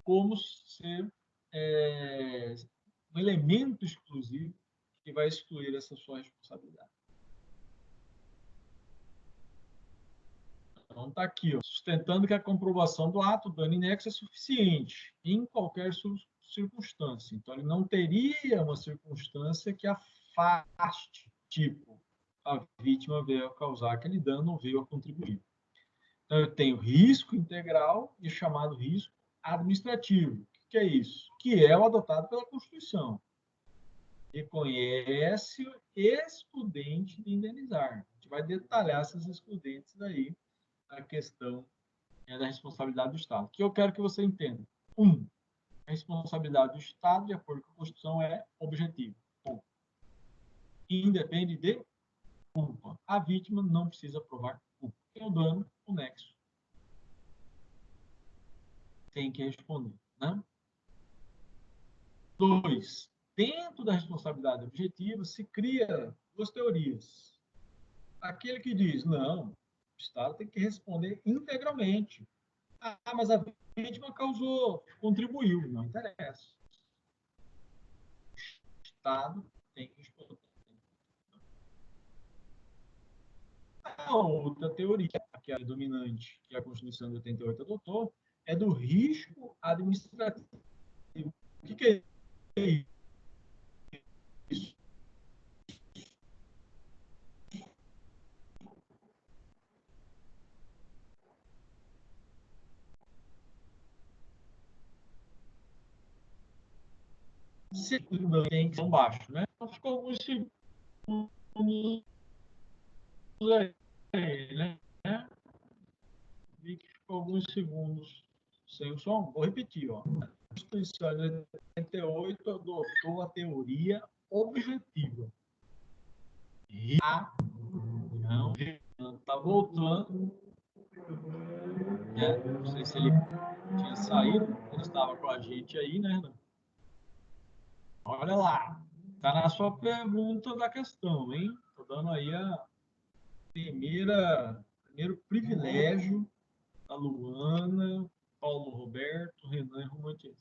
como ser um elemento exclusivo que vai excluir essa sua responsabilidade. Então, está aqui, ó, sustentando que a comprovação do ato, dano inexo, é suficiente em qualquer circunstância. Então, ele não teria uma circunstância que afaste, tipo, a vítima veio a causar aquele dano ou veio a contribuir. Então, eu tenho risco integral e chamado risco administrativo. O que é isso? Que é o adotado pela Constituição. Reconhece o excludente de indenizar. A gente vai detalhar esses excludentes daí, a questão da responsabilidade do Estado. O que eu quero que você entenda. A responsabilidade do Estado, de acordo com a Constituição, é objetiva. Independe de culpa. A vítima não precisa provar culpa. Tem o dano, o nexo. Tem que responder. Né? 2. Dentro da responsabilidade objetiva, se cria duas teorias. Aquele que diz, não, o Estado tem que responder integralmente. Ah, mas a vítima causou, contribuiu, não interessa. O Estado tem que responder. A outra teoria, que é a dominante, que a Constituição de 88 adotou, é do risco administrativo. O que é isso? Se tem que ser baixo, né? Então, ficou alguns segundos aí, né? Vi que ficou alguns segundos sem o som. Vou repetir, ó. A Constituição de 88 adotou a teoria objetiva. Não, está voltando. Né? Não sei se ele tinha saído, ele estava com a gente aí, né? Olha lá, está na sua pergunta da questão, hein? Estou dando aí a primeiro privilégio da Luana, Paulo Roberto, Renan e Romantiz.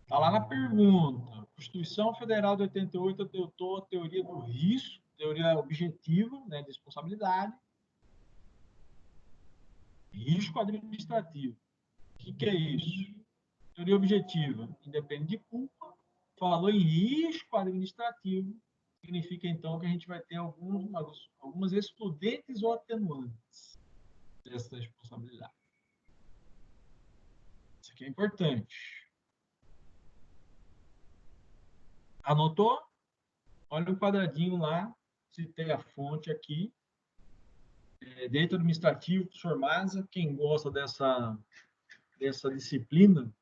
Está lá na pergunta. A Constituição Federal de 88 adotou a teoria do risco, teoria objetiva, né, de responsabilidade, risco administrativo. O que é isso? Teoria objetiva, independe de culpa. Falou em risco administrativo, significa então que a gente vai ter algumas excludentes ou atenuantes dessa responsabilidade. Isso aqui é importante. Anotou? Olha o quadradinho lá, citei a fonte aqui. Direito administrativo, professor Maza. Quem gosta dessa disciplina,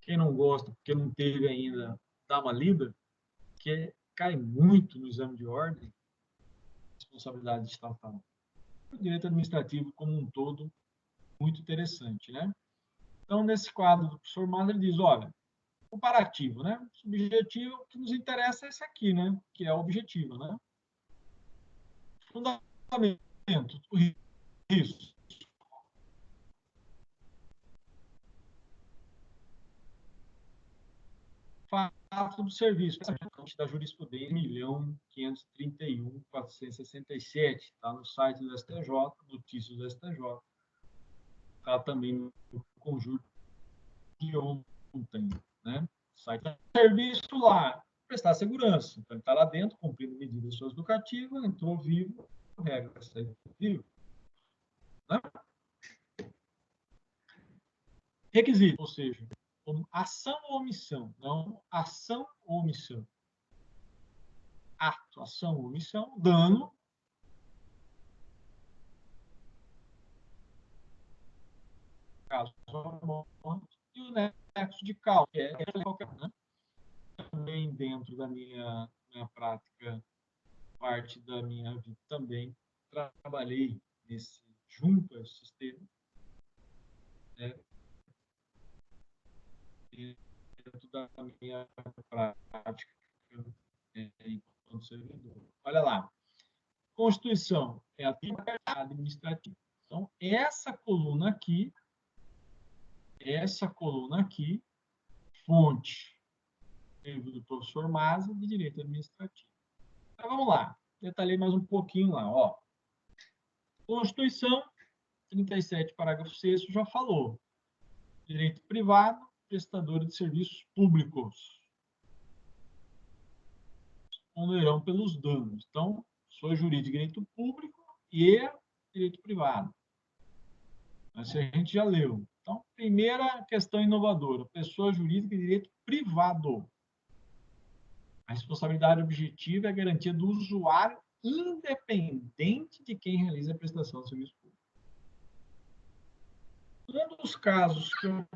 quem não gosta, porque não teve ainda, dá uma lida, que cai muito no exame de ordem, responsabilidade estatal. O direito administrativo como um todo, muito interessante, né? Então, nesse quadro do professor Maza, ele diz, olha, comparativo, né? Subjetivo, o que nos interessa é esse aqui, né? Que é o objetivo, né? Fundamento, o risco. Fato do serviço, da jurisprudência 1.531.467, está no site do STJ, notícias do STJ, está também no conjunto de ontem, né? Site do serviço lá, prestar segurança, então ele está lá dentro, cumprindo medidas socioeducativas, entrou vivo, regra, saiu vivo. Né? Requisito, ou seja, ação ou omissão, não ação ou omissão. Ato, ação ou omissão, dano, caso e o nexo de causa, que é qualquer, né? Também dentro da minha prática, parte da minha vida também, trabalhei junto ao sistema, né? Dentro da minha prática enquanto servidor. Olha lá. Constituição é a administrativa. Então, essa coluna aqui, fonte do professor Maza, de Direito Administrativo. Então, vamos lá. Detalhei mais um pouquinho lá. Ó. Constituição, 37, parágrafo 6º, já falou. Direito privado, prestador de serviços públicos. Responderão pelos danos. Então, sou jurídico de direito público e direito privado. Mas a gente já leu. Então, primeira questão inovadora. Pessoa jurídica de direito privado. A responsabilidade objetiva é a garantia do usuário independente de quem realiza a prestação de serviço público. Um dos casos que eu,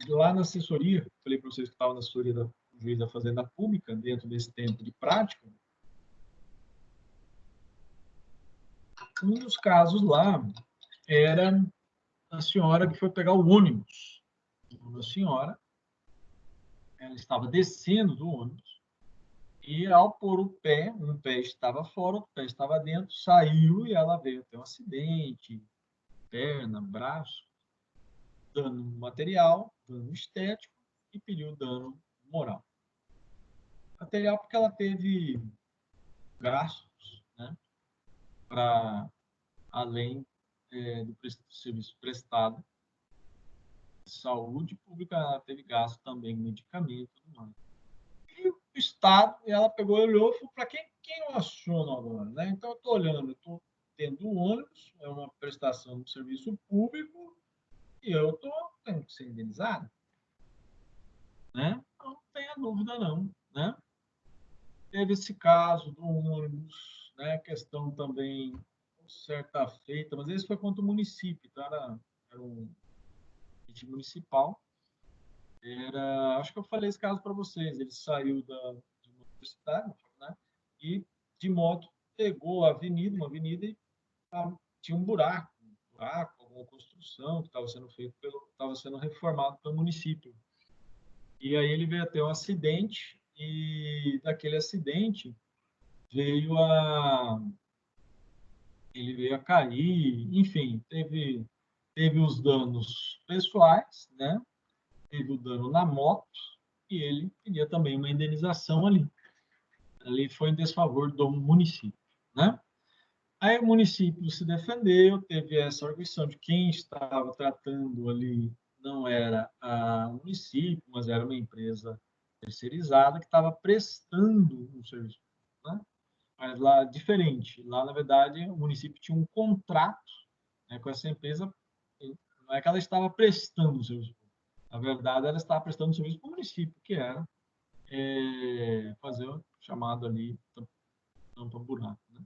lá na assessoria, falei para vocês que estava na assessoria do juiz da Fazenda Pública, dentro desse tempo de prática, um dos casos lá era a senhora que foi pegar o ônibus. A senhora, ela estava descendo do ônibus e, ao pôr o pé, um pé estava fora, outro pé estava dentro, saiu e ela veio ter um acidente, perna, braço, dano material, dano estético e pediu dano moral. Material porque ela teve gastos, né, para além do serviço prestado de saúde pública, ela teve gasto também com medicamento e tudo mais. E o Estado, ela pegou e olhou e falou, para quem eu aciono agora? Né? Então, eu estou olhando, eu estou tendo um ônibus, é uma prestação de serviço público, e eu estou tendo que ser indenizado. Né? Não tenha dúvida, não. Né? Teve esse caso do ônibus, né? Questão também certa feita, mas esse foi contra o município, tá? Era um ente municipal. Acho que eu falei esse caso para vocês. Ele saiu de uma universidade, né? E de moto pegou uma avenida e tinha um buraco, alguma construção que estava sendo feito estava sendo reformado pelo município. E aí ele veio a ter um acidente e daquele acidente ele veio a cair, enfim, teve os danos pessoais, né? Teve o dano na moto e ele queria também uma indenização ali. Ali foi em desfavor do município, né? Aí o município se defendeu, teve essa arguição de quem estava tratando ali não era o município, mas era uma empresa terceirizada que estava prestando um serviço, né? Mas lá, diferente. Lá, na verdade, o município tinha um contrato, né, com essa empresa. Não é que ela estava prestando o serviço. Na verdade, ela estava prestando serviço para o município, que era fazer o chamado ali tampa-buraco. Né?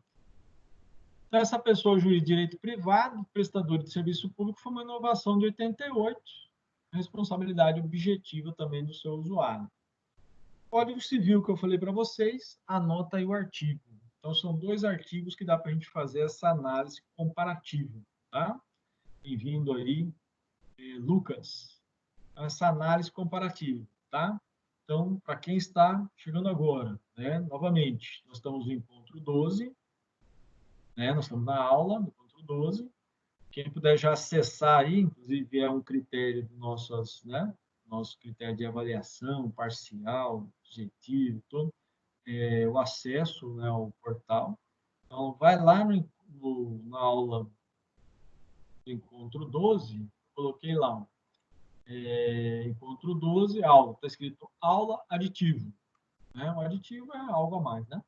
Então, essa pessoa, juiz de direito privado, prestador de serviço público, foi uma inovação de 88, responsabilidade objetiva também do seu usuário. Código Civil, que eu falei para vocês, anota aí o artigo. Então, são 2 artigos que dá para a gente fazer essa análise comparativa. Tá? Bem-vindo aí, Lucas, essa análise comparativa. Tá? Então, para quem está chegando agora, né? Novamente, nós estamos no encontro 12, né? Nós estamos na aula do encontro 12. Quem puder já acessar aí, inclusive é um critério do nosso critério de avaliação parcial, objetivo, todo, o acesso, né, ao portal. Então, vai lá na aula do encontro 12, coloquei lá, encontro 12, aula, está escrito aula aditivo. Né? O aditivo é algo a mais, né?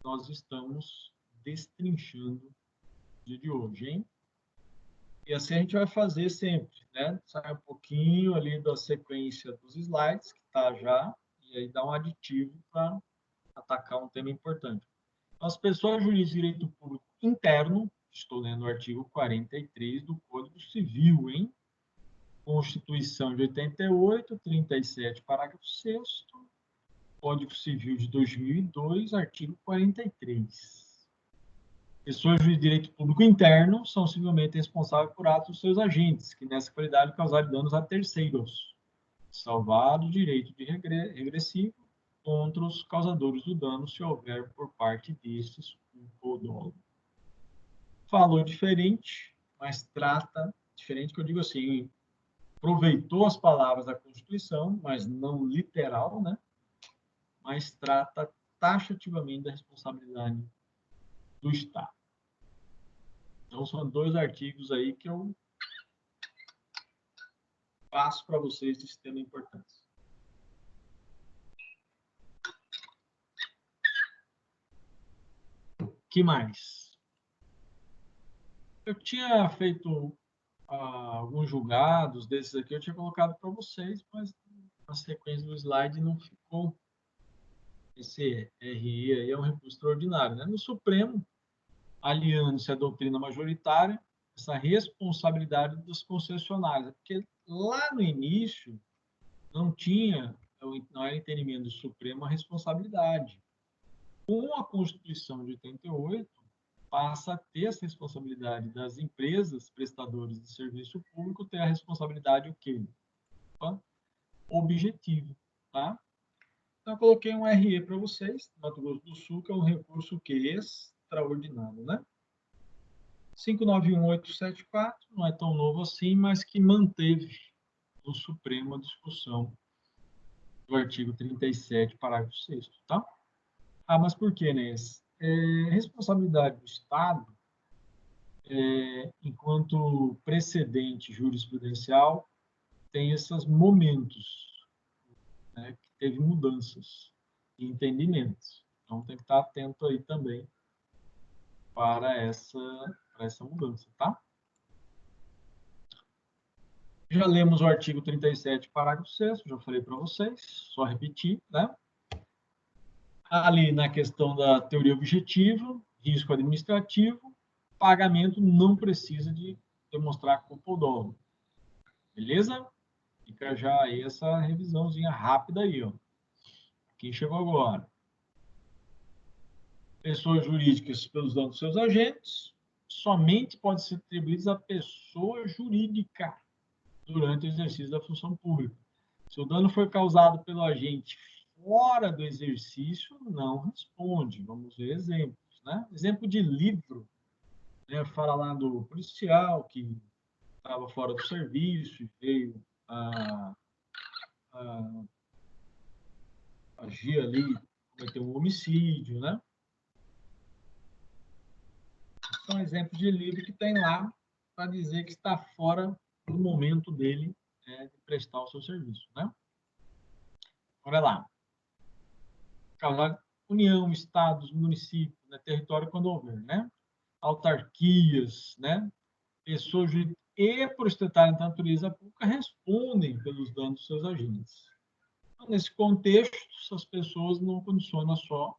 Nós estamos destrinchando o dia de hoje, hein? E assim a gente vai fazer sempre, né? Sai um pouquinho ali da sequência dos slides, que está já, e aí dá um aditivo para atacar um tema importante. As pessoas jurídicas de direito público interno, estou lendo o artigo 43 do Código Civil, hein? Constituição de 88, 37, parágrafo 6º, Código Civil de 2002, artigo 43. Pessoas de direito público interno são civilmente responsáveis por atos dos seus agentes, que nessa qualidade causarem danos a terceiros, salvar o direito de regressivo contra os causadores do dano, se houver por parte desses culpa ou dolo. Falou diferente, mas trata diferente, que eu digo assim, aproveitou as palavras da Constituição, mas não literal, né? Mas trata taxativamente da responsabilidade do Estado. Então, são 2 artigos aí que eu passo para vocês de extrema importância. O que mais? Eu tinha feito alguns julgados desses aqui, eu tinha colocado para vocês, mas na sequência do slide não ficou. Esse RE aí é um recurso extraordinário, né? No Supremo, aliando-se à doutrina majoritária, essa responsabilidade dos concessionários, porque lá no início não era entendimento do Supremo a responsabilidade. Com a Constituição de 88, passa a ter essa responsabilidade das empresas prestadoras de serviço público, ter a responsabilidade o quê? Objetivo, tá? Então, eu coloquei um RE para vocês, Mato Grosso do Sul, que é um recurso que extraordinário, né? 591874, não é tão novo assim, mas que manteve no Supremo a discussão do artigo 37, parágrafo 6º, tá? Mas por que, né? Responsabilidade do Estado, enquanto precedente jurisprudencial, tem esses momentos, né, que teve mudanças de entendimentos. Então, tem que estar atento aí também para essa mudança, tá? Já lemos o artigo 37, parágrafo 6º, já falei para vocês, só repetir, né? Ali na questão da teoria objetiva, risco administrativo, pagamento não precisa de demonstrar culpa ou dolo. Beleza? Fica já aí essa revisãozinha rápida aí, ó. Quem chegou agora? Pessoas jurídicas pelos danos dos seus agentes, somente pode ser atribuídos à pessoa jurídica durante o exercício da função pública. Se o dano foi causado pelo agente fora do exercício, não responde. Vamos ver exemplos, né? Exemplo de livro, né? Fala lá do policial que estava fora do serviço e veio a agir ali, cometeu um homicídio, né? São exemplos de livro que tem lá para dizer que está fora do momento dele, né, de prestar o seu serviço, né? Olha lá. União, estados, municípios, né, território quando houver, né? Autarquias, né? Pessoas e por estarem na natureza pública respondem pelos danos dos seus agentes. Então, nesse contexto, essas pessoas não condicionam só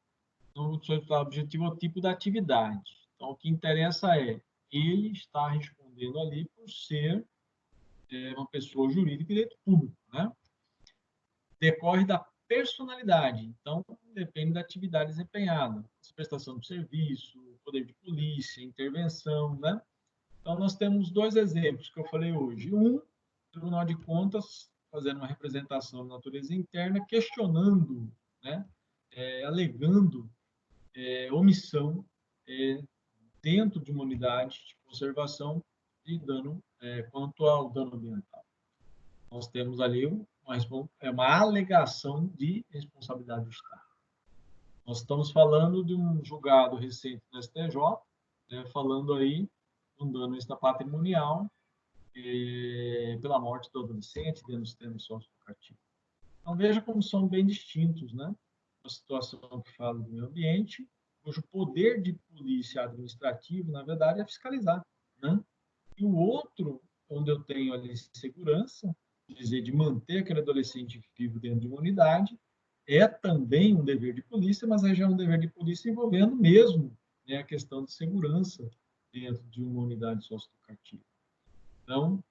no seu objetivo ao tipo da atividade. Então, o que interessa é ele está respondendo ali por ser uma pessoa jurídica e direito público, né? Decorre da personalidade, então depende da atividade desempenhada, prestação de serviço, poder de polícia, intervenção, né? Então nós temos 2 exemplos que eu falei hoje. Tribunal de Contas fazendo uma representação de natureza interna, questionando, né? Alegando omissão dentro de uma unidade de conservação de dano quanto ao dano ambiental. Nós temos ali uma alegação de responsabilidade do Estado. Nós estamos falando de um julgado recente do STJ, né, falando aí de um dano extrapatrimonial pela morte do adolescente dentro do sistema socioeducativo. Então, veja como são bem distintos, né? Uma situação que fala do meio ambiente, cujo poder de polícia administrativo, na verdade, é fiscalizar, né? E o outro, onde eu tenho ali segurança, dizer, de manter aquele adolescente vivo dentro de uma unidade, é também um dever de polícia, mas já é um dever de polícia envolvendo mesmo, né, a questão de segurança dentro de uma unidade socioeducativa. Então,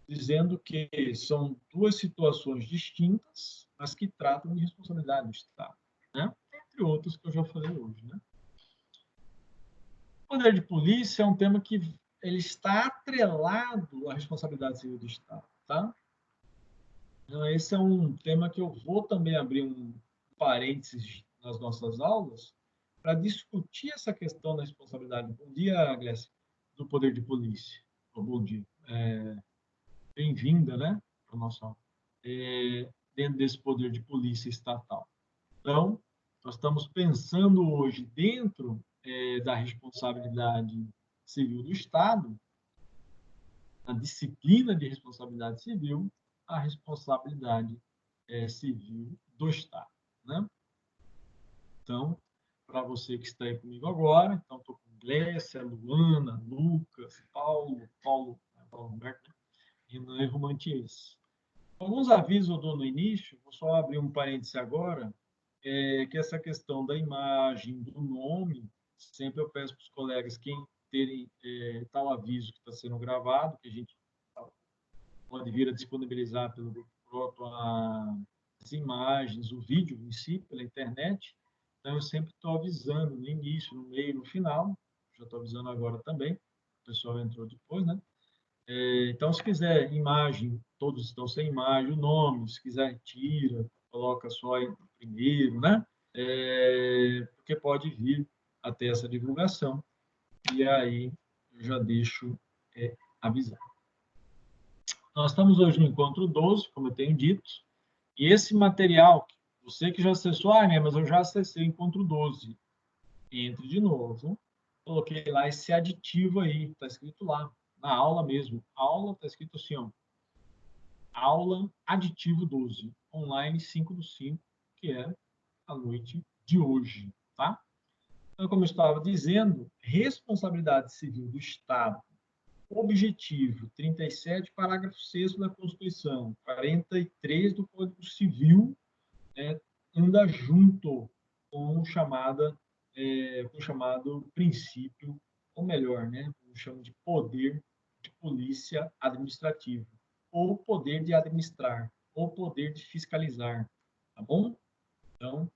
dizendo que são 2 situações distintas, mas que tratam de responsabilidade do Estado, né? Entre outras que eu já falei hoje, né? O poder de polícia é um tema que ele está atrelado à responsabilidade civil do Estado, tá? Então, esse é um tema que eu vou também abrir um parênteses nas nossas aulas para discutir essa questão da responsabilidade. Bom dia, Glécia, do poder de polícia. Bom dia. Bem-vinda, né, para a nossa aula. Dentro desse poder de polícia estatal. Então, nós estamos pensando hoje, dentro da responsabilidade civil do Estado, a disciplina de responsabilidade civil, a responsabilidade civil do Estado, né? Então, para você que está aí comigo agora, então estou com Glécia, Luana, Lucas, Paulo Humberto, Renan e Romantiers. Alguns avisos eu dou no início, vou só abrir um parêntese agora, que essa questão da imagem, do nome, sempre eu peço para os colegas quem terem tal aviso que está sendo gravado, que a gente pode vir a disponibilizar pelo Grupo Proto as imagens, o vídeo em si, pela internet. Então, eu sempre estou avisando no início, no meio, no final. Já estou avisando agora também. O pessoal entrou depois, né? Então, se quiser imagem, todos estão sem imagem, o nome, se quiser tira, coloca só aí primeiro, né? Porque pode vir até essa divulgação. E aí, eu já deixo avisar. Nós estamos hoje no encontro 12, como eu tenho dito, e esse material, você que já acessou, mas eu já acessei o encontro 12. Entre de novo, coloquei lá esse aditivo aí, está escrito lá, na aula mesmo. Aula, está escrito assim, ó, aula aditivo 12, online 5/5, que é a noite de hoje, tá? Então, como eu estava dizendo, responsabilidade civil do Estado, objetivo 37, parágrafo 6º da Constituição, 43 do Código Civil, anda junto com o chamado princípio, ou melhor, né, eu chamo de poder de polícia administrativo, ou poder de administrar, ou poder de fiscalizar, tá bom? Então,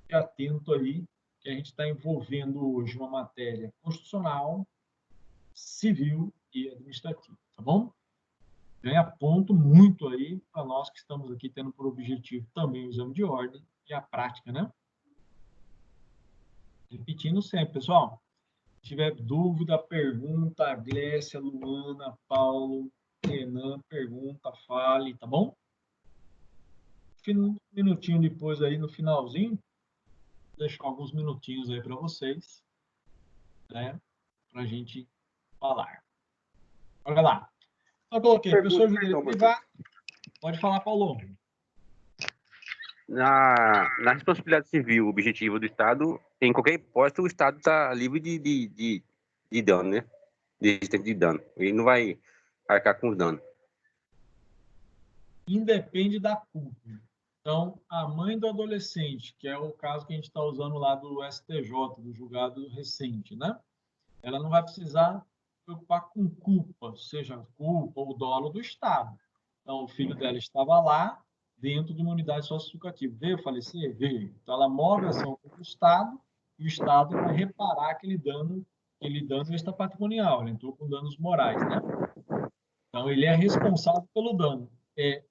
fique atento aí, que a gente está envolvendo hoje uma matéria constitucional, civil e administrativa, tá bom? Ganha ponto muito aí para nós que estamos aqui tendo por objetivo também o exame de ordem e a prática, né? Repetindo sempre, pessoal. Se tiver dúvida, pergunta, Glécia, Luana, Paulo, Renan, pergunta, fale, tá bom? Um minutinho depois aí, no finalzinho, vou deixar alguns minutinhos aí para vocês, né? Para a gente falar. Olha lá. Eu coloquei, professor de direito privado. Pode falar, Paulo. Na responsabilidade civil objetiva do Estado, em qualquer hipótese, o Estado está livre de dano, né? De dano. Ele não vai arcar com os danos. Independe da culpa. Então, a mãe do adolescente, que é o caso que a gente está usando lá do STJ, do julgado recente, né? Ela não vai precisar se preocupar com culpa, seja culpa ou dolo do Estado. Então, o filho dela estava lá, dentro de uma unidade socioeducativa. Veio falecer? Veio. Então, ela move a ação contra o Estado, e o Estado vai reparar aquele dano extrapatrimonial. Ele entrou com danos morais, né? Então, ele é responsável pelo dano.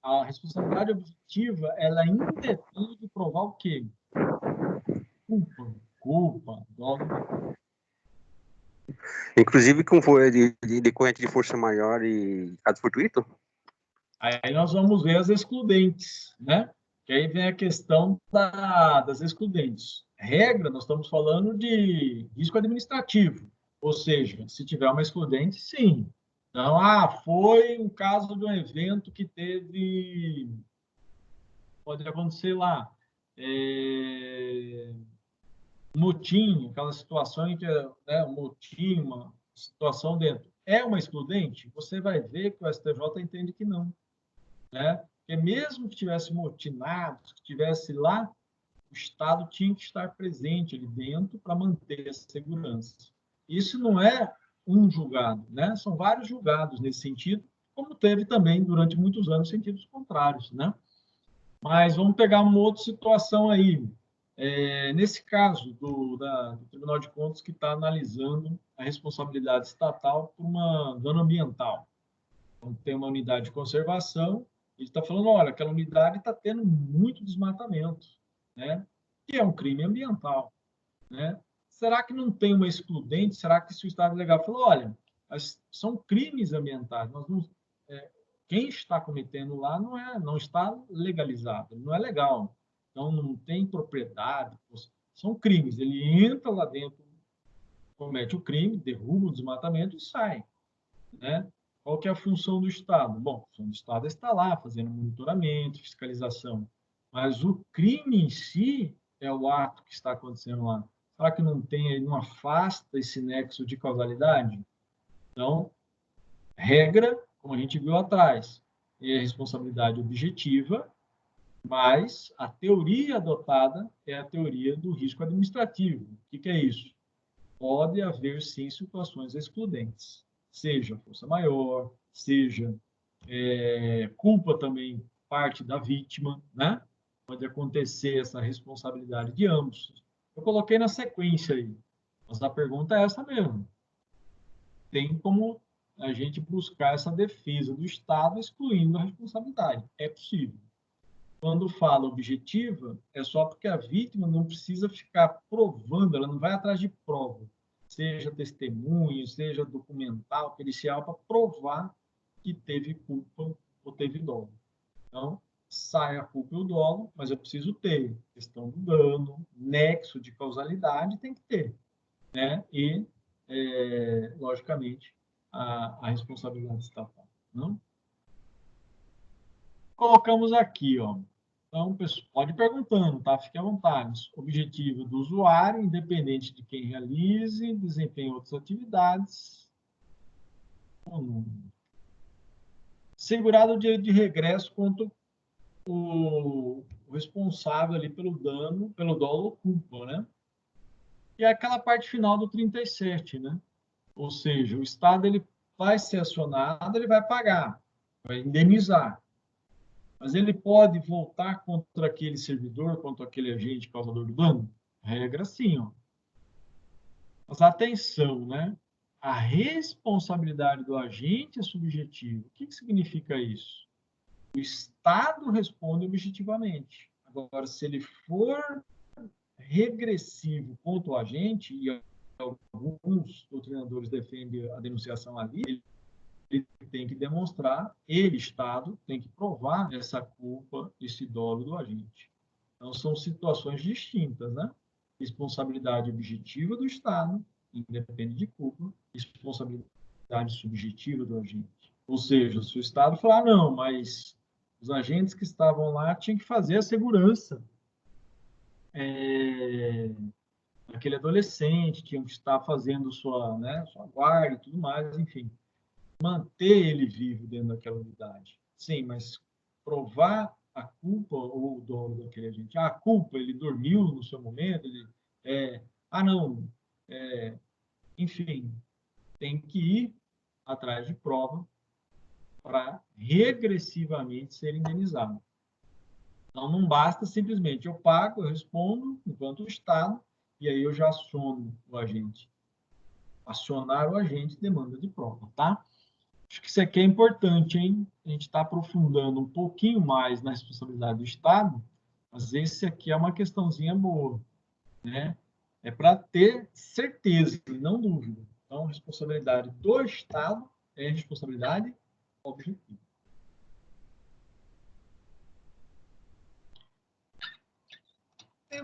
A responsabilidade objetiva, ela independe de provar o quê? Culpa, dolo. Inclusive, como foi de decorrente de força maior e caso fortuito? Aí nós vamos ver as excludentes, né? Que aí vem a questão das excludentes. Regra, nós estamos falando de risco administrativo, ou seja, se tiver uma excludente, sim. Então, foi um caso de um evento que teve, pode acontecer lá, motim, aquela situação em que um motim, uma situação dentro, é uma excludente, você vai ver que o STJ entende que não. Né? Porque mesmo que tivesse motinado, que tivesse lá, o Estado tinha que estar presente ali dentro para manter a segurança. Isso não é um julgado, né? São vários julgados nesse sentido, como teve também durante muitos anos sentidos contrários, né? Mas vamos pegar uma outra situação aí. Nesse caso do Tribunal de Contas que está analisando a responsabilidade estatal por um dano ambiental. Então, tem uma unidade de conservação, ele está falando, olha, aquela unidade está tendo muito desmatamento. né? Que é um crime ambiental, né? Será que não tem uma excludente? Será que se o Estado legal falou, olha, são crimes ambientais, nós não, quem está cometendo lá não está legalizado, não é legal, então não tem propriedade, são crimes. Ele entra lá dentro, comete o crime, derruba o desmatamento e sai, né? Qual que é a função do Estado? Bom, a função do Estado é estar lá fazendo monitoramento, fiscalização, mas o crime em si é o ato que está acontecendo lá. Será que não tem, não afasta esse nexo de causalidade? Então, regra, como a gente viu atrás, é a responsabilidade objetiva, mas a teoria adotada é a teoria do risco administrativo. O que é isso? Pode haver, sim, situações excludentes, seja força maior, seja culpa também parte da vítima, né? Pode acontecer essa responsabilidade de ambos. Eu coloquei na sequência aí, mas a pergunta é essa mesmo. Tem como a gente buscar essa defesa do Estado excluindo a responsabilidade? É possível. Quando fala objetiva, é só porque a vítima não precisa ficar provando, ela não vai atrás de prova, seja testemunho, seja documental, pericial, para provar que teve culpa ou teve dolo. Então, sai a culpa e o dolo, mas eu preciso ter questão do dano, nexo de causalidade tem que ter, né? E, logicamente, a responsabilidade estatal. Não? Colocamos aqui, ó. Então, pode ir perguntando, tá? Fique à vontade. Objetivo do usuário, independente de quem realize, desempenhe outras atividades. Segurado o direito de regresso contra o responsável ali pelo dano, pelo dolo ou culpa, né? E é aquela parte final do 37, né? Ou seja, o Estado ele vai ser acionado, ele vai pagar, vai indenizar. Mas ele pode voltar contra aquele servidor, contra aquele agente causador do dano? Regra sim, ó. Mas atenção, né? A responsabilidade do agente é subjetiva. O que significa isso? O Estado responde objetivamente. Agora, se ele for regressivo contra o agente, e alguns doutrinadores defendem a denunciação ali, ele tem que demonstrar, ele, Estado, tem que provar essa culpa, esse dolo do agente. Então, são situações distintas, né? Responsabilidade objetiva do Estado, independente de culpa, responsabilidade subjetiva do agente. Ou seja, se o Estado falar, não, mas os agentes que estavam lá tinham que fazer a segurança daquele adolescente, tinham que estar fazendo sua guarda e tudo mais, enfim, manter ele vivo dentro daquela unidade. Sim, mas provar a culpa ou o dono daquele agente. A culpa, ele dormiu no seu momento, não, enfim, tem que ir atrás de prova para regressivamente ser indenizado. Então, não basta simplesmente eu pago, eu respondo enquanto o Estado, e aí eu já aciono o agente. Acionar o agente demanda de prova, tá? Acho que isso aqui é importante, hein? A gente está aprofundando um pouquinho mais na responsabilidade do Estado, mas esse aqui é uma questãozinha boa, né? É para ter certeza e não dúvida. Então, a responsabilidade do Estado é responsabilidade objetiva. Tem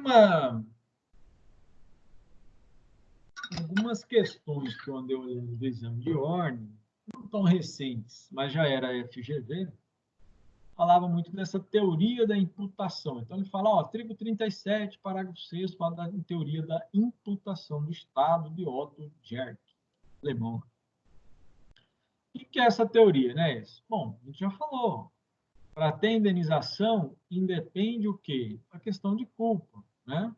algumas questões que eu andei olhando do exame de ordem, não tão recentes, mas já era FGV, falava muito dessa teoria da imputação. Então, ele fala, artigo 37, parágrafo 6º, fala da teoria da imputação do Estado de Otto Jerk, alemão. O que é essa teoria, né? Bom, a gente já falou. Para ter indenização, independe o quê? A questão de culpa, né?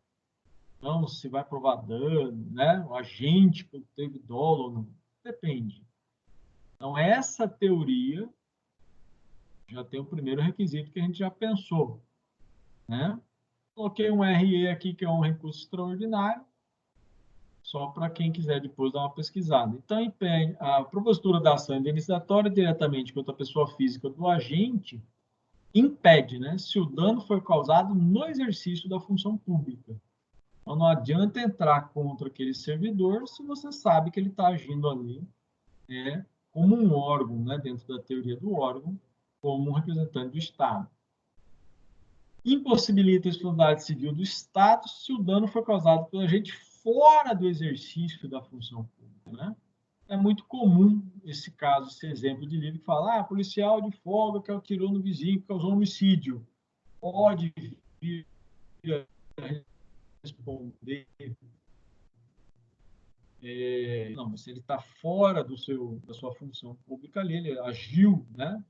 Então, se vai provar dano, né? O agente teve dolo ou não. Depende. Então, essa teoria já tem o primeiro requisito que a gente já pensou, né? Coloquei um RE aqui, que é um recurso extraordinário, só para quem quiser depois dar uma pesquisada. Então, a propositura da ação indenizatória diretamente contra a pessoa física do agente impede, né? Se o dano foi causado no exercício da função pública. Então, não adianta entrar contra aquele servidor se você sabe que ele está agindo ali, né, como um órgão, né, dentro da teoria do órgão, como um representante do Estado. Impossibilita a responsabilidade civil do Estado se o dano for causado pelo agente fora do exercício da função pública, né? É muito comum esse caso, esse exemplo de livro que fala, policial de folga que atirou no vizinho que causou um homicídio. Pode vir a responder. Não, mas se ele está fora da sua função pública ali, ele agiu, né?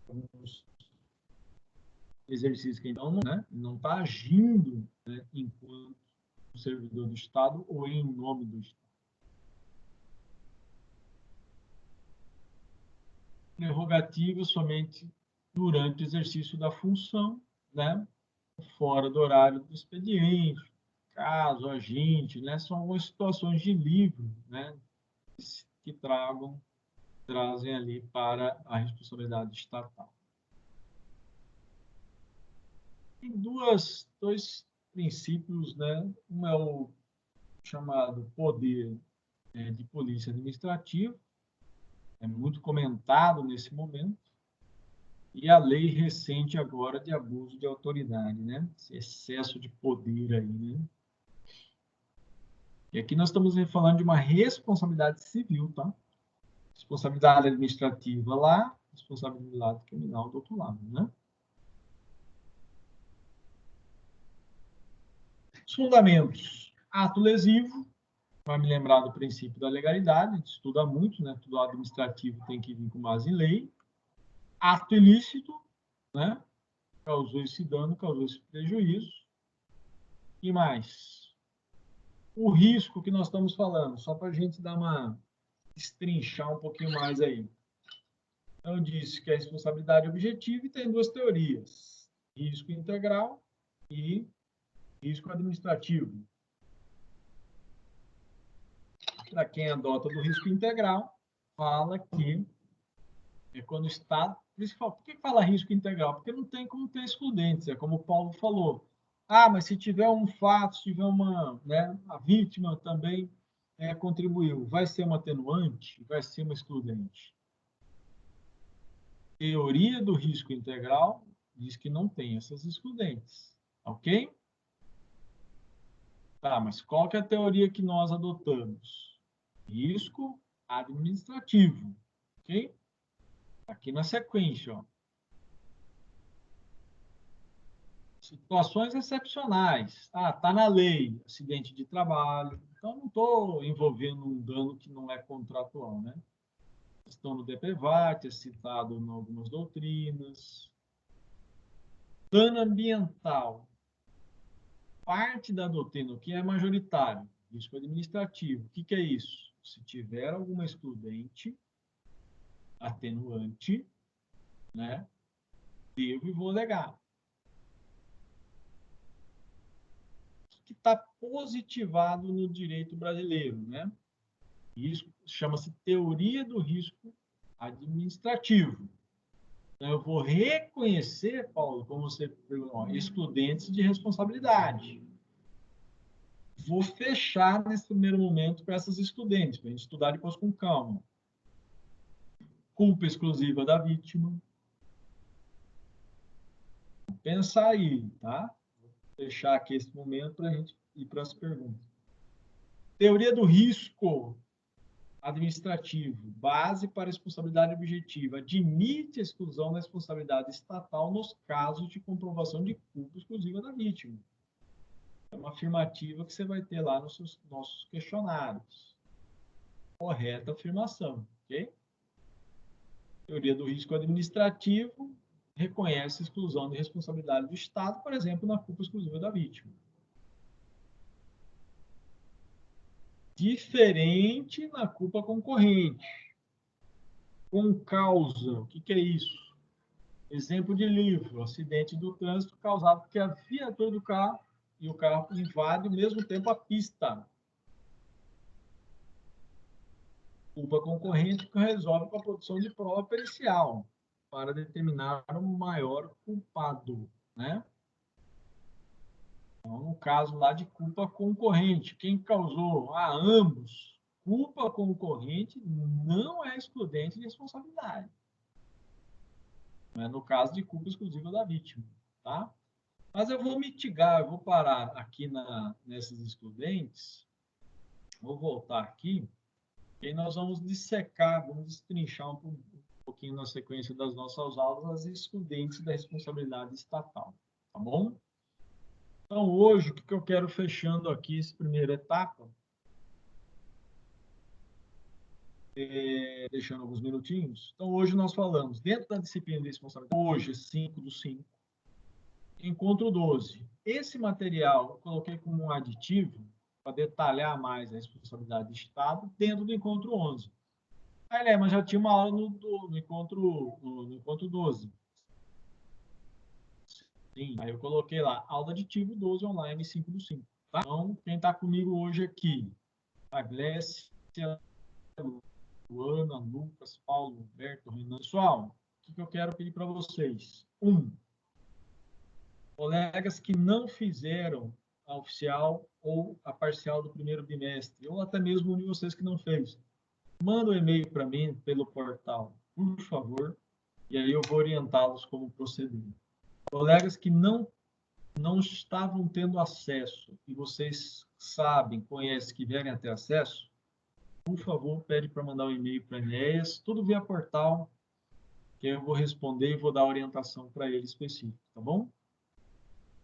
Alguns exercícios que então não está agindo, né, enquanto servidor do Estado ou em nome do Estado. Prerrogativa somente durante o exercício da função, né, fora do horário do expediente, caso, agente, né, são algumas situações de livro, né, que trazem ali para a responsabilidade estatal. Tem dois princípios, né? Um é o chamado poder de polícia administrativa, é muito comentado nesse momento, e a lei recente agora de abuso de autoridade, né? Esse excesso de poder aí, né? E aqui nós estamos falando de uma responsabilidade civil, tá? Responsabilidade administrativa lá, responsabilidade criminal do outro lado, né? Os fundamentos. Ato lesivo, vai me lembrar do princípio da legalidade, a gente estuda muito, né? Tudo administrativo tem que vir com base em lei. Ato ilícito, né? Causou esse dano, causou esse prejuízo. E mais? O risco que nós estamos falando, só para a gente dar uma destrinchar um pouquinho mais aí. Então, eu disse que a responsabilidade objetiva e tem duas teorias: risco integral e risco administrativo. Para quem adota do risco integral, fala que é quando o Estado... Por que fala risco integral? Porque não tem como ter excludentes, é como o Paulo falou. Mas se tiver um fato, se tiver uma... Né, a vítima também contribuiu, vai ser uma atenuante? Vai ser uma excludente? Teoria do risco integral diz que não tem essas excludentes. Ok? Tá, mas qual que é a teoria que nós adotamos? Risco administrativo. Ok? Aqui na sequência, ó. Situações excepcionais. Tá na lei, acidente de trabalho. Então, não estou envolvendo um dano que não é contratual, né? Questão do DPVAT, é citado em algumas doutrinas. Dano ambiental. Parte da doutrina, que é majoritário, risco administrativo. O que é isso? Se tiver alguma excludente, atenuante, né, devo e vou alegar. O que está positivado no direito brasileiro, né? Isso chama-se teoria do risco administrativo. Então, eu vou reconhecer, Paulo, como você perguntou, excludentes de responsabilidade. Vou fechar nesse primeiro momento com essas excludentes, para a gente estudar depois com calma. Culpa exclusiva da vítima. Vou pensar aí, tá? Vou fechar aqui esse momento para a gente ir para as perguntas. Teoria do risco administrativo, base para responsabilidade objetiva, admite a exclusão da responsabilidade estatal nos casos de comprovação de culpa exclusiva da vítima. É uma afirmativa que você vai ter lá nos nossos questionários. Correta afirmação, ok? Teoria do risco administrativo reconhece a exclusão de responsabilidade do Estado, por exemplo, na culpa exclusiva da vítima. Diferente na culpa concorrente. Com causa, o que é isso? Exemplo de livro, acidente do trânsito causado porque a viatura do carro e o carro invade ao mesmo tempo a pista. Culpa concorrente que resolve com a produção de prova pericial. para determinar o maior culpado, né? Então, no caso lá de culpa concorrente, quem causou? Ambos. Culpa concorrente não é excludente de responsabilidade. Não é no caso de culpa exclusiva da vítima, tá? Mas eu vou mitigar, eu vou parar aqui nesses excludentes, vou voltar aqui, e aí nós vamos dissecar, vamos destrinchar um pouquinho na sequência das nossas aulas as excludentes da responsabilidade estatal, tá bom? Então, hoje, o que eu quero fechando aqui, essa primeira etapa, deixando alguns minutinhos. Então, hoje nós falamos, dentro da disciplina de responsabilidade, hoje, 5/5, encontro 12. Esse material eu coloquei como um aditivo para detalhar mais a responsabilidade do Estado dentro do encontro 11. Aí, mas já tinha uma aula no encontro 12. Sim, aí eu coloquei lá, aula aditivo 12 online 5/5. Tá? Então, quem está comigo hoje aqui, a Glécia, Luana, Lucas, Paulo, Humberto, Renan. Pessoal, o que eu quero pedir para vocês? Colegas que não fizeram a oficial ou a parcial do primeiro bimestre, ou até mesmo um de vocês que não fez, manda um e-mail para mim pelo portal, por favor, e aí eu vou orientá-los como proceder. Colegas que não estavam tendo acesso, e vocês sabem, conhecem, que vierem a ter acesso, por favor, pede para mandar um e-mail para a Enéas, tudo via portal, que eu vou responder e vou dar orientação para ele específico, tá bom?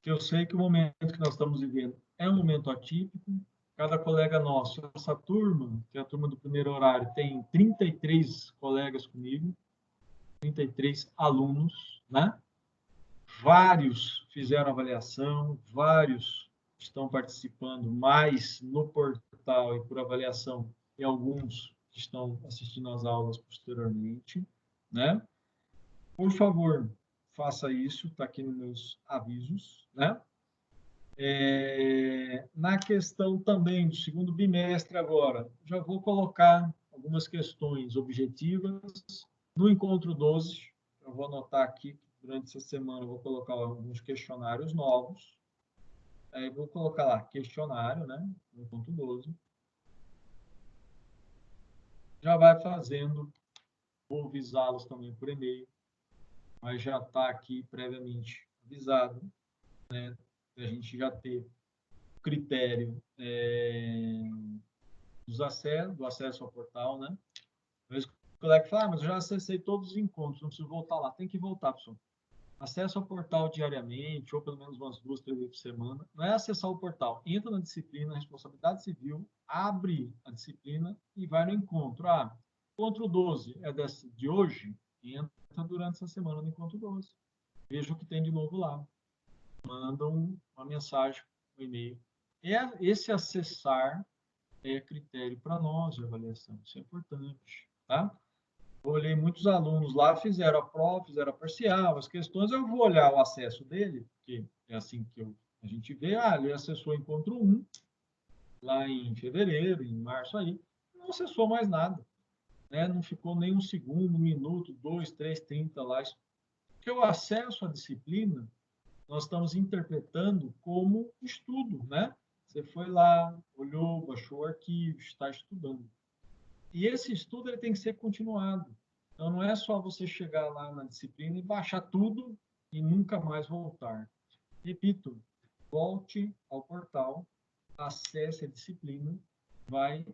Que eu sei que o momento que nós estamos vivendo é um momento atípico, cada colega nosso, essa turma, que é a turma do primeiro horário, tem 33 colegas comigo, 33 alunos, né? Vários fizeram avaliação, vários estão participando mais no portal e por avaliação, e alguns estão assistindo às aulas posteriormente, né? Por favor, faça isso, está aqui nos meus avisos, né? Na questão também do segundo bimestre agora, já vou colocar algumas questões objetivas no encontro 12, eu vou anotar aqui, durante essa semana eu vou colocar alguns questionários novos, aí vou colocar lá, questionário, né, no encontro 12, já vai fazendo, vou avisá-los também por e-mail, mas já está aqui previamente avisado, né, a gente já ter critério do acesso ao portal, né? Às vezes o colega fala, mas eu já acessei todos os encontros, não preciso voltar lá. Tem que voltar, pessoal. Acesso ao portal diariamente, ou pelo menos umas 2, 3 vezes por semana. Não é acessar o portal. Entra na disciplina, responsabilidade civil, abre a disciplina e vai no encontro. Encontro 12 é de hoje? Entra durante essa semana no encontro 12. Veja o que tem de novo lá. Mandam uma mensagem, um e-mail. Esse acessar é critério para nós de avaliação. Isso é importante, tá? Eu olhei muitos alunos lá, fizeram a prova, fizeram a parcial, as questões, eu vou olhar o acesso dele, porque é assim que a gente vê, ele acessou encontro 1, lá em fevereiro, em março aí, não acessou mais nada, né? Não ficou nem um segundo, um minuto, 2, 3, 30 lá. Porque o acesso à disciplina, nós estamos interpretando como estudo, né? Você foi lá, olhou, baixou o arquivo, está estudando. E esse estudo ele tem que ser continuado. Então, não é só você chegar lá na disciplina e baixar tudo e nunca mais voltar. Repito, volte ao portal, acesse a disciplina, vai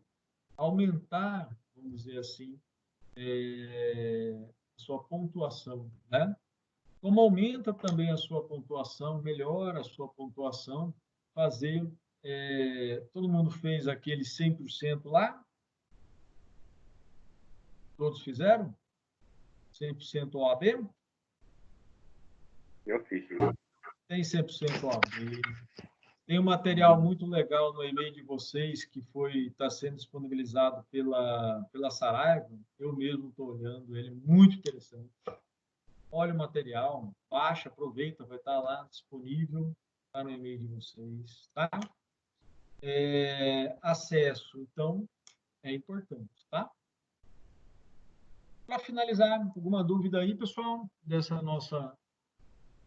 aumentar, vamos dizer assim, a sua pontuação, né? Como aumenta também a sua pontuação, melhora a sua pontuação, fazer... todo mundo fez aquele 100% lá? Todos fizeram? 100% OAB? Eu fiz. Tem 100% OAB. Tem um material muito legal no e-mail de vocês que está sendo disponibilizado pela Saraiva. Eu mesmo estou olhando ele, muito interessante. Olha o material, baixa, aproveita, vai estar lá disponível, está no e-mail de vocês, tá? Acesso, então, é importante, tá? Para finalizar, alguma dúvida aí, pessoal, dessa nossa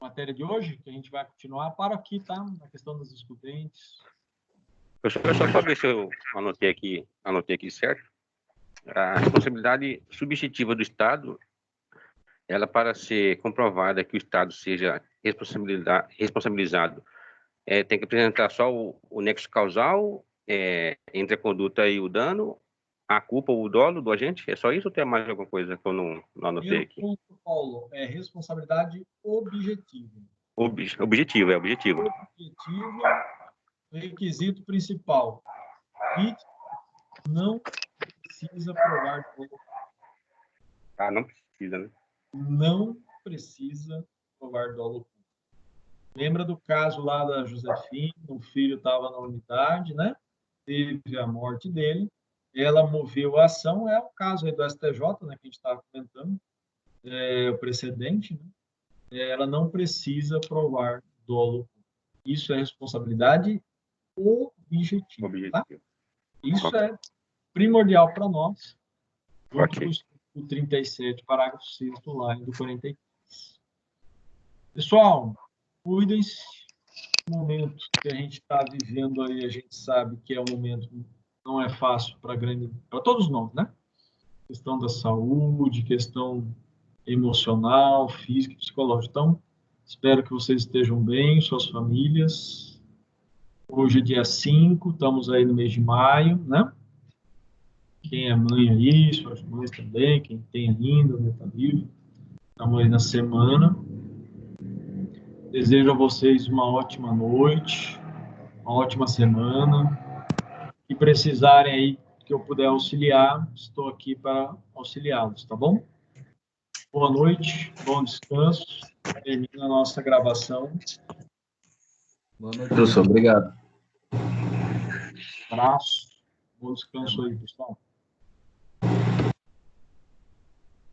matéria de hoje, que a gente vai continuar. Para aqui, tá? Na questão dos excludentes. Pessoal, só para ver se eu anotei aqui certo. A responsabilidade subjetiva do Estado, ela para ser comprovada que o Estado seja responsabilizado, tem que apresentar só o nexo causal entre a conduta e o dano, a culpa ou o dolo do agente? É só isso ou tem mais alguma coisa que eu não anotei aqui? Ponto, Paulo, é responsabilidade objetiva. Objetivo. Objetiva, requisito principal. E não precisa provar dolo. Não precisa, né? Não precisa provar dolo. Lembra do caso lá da Josefina, o filho estava na unidade, né? Teve a morte dele, ela moveu a ação, é o caso aí do STJ, né, que a gente estava comentando, o precedente, né? Ela não precisa provar dolo. Isso é responsabilidade objetiva. Tá? Isso é primordial para nós, junto com o 37, parágrafo 6º lá do 43. Pessoal, cuidem-se. O momento que a gente está vivendo aí, a gente sabe que é um momento não é fácil para todos nós, né? Questão da saúde, questão emocional, física, psicológica. Então, espero que vocês estejam bem, suas famílias. Hoje é dia 5, estamos aí no mês de maio, né? Quem é mãe aí, suas mães também, quem tem ainda, né, tá vivo. Estamos aí na semana. Desejo a vocês uma ótima noite, uma ótima semana. Se precisarem aí que eu puder auxiliar, estou aqui para auxiliá-los, tá bom? Boa noite, bom descanso. Termina a nossa gravação. Boa noite, professor. Obrigado. Abraço. Bom descanso aí, pessoal.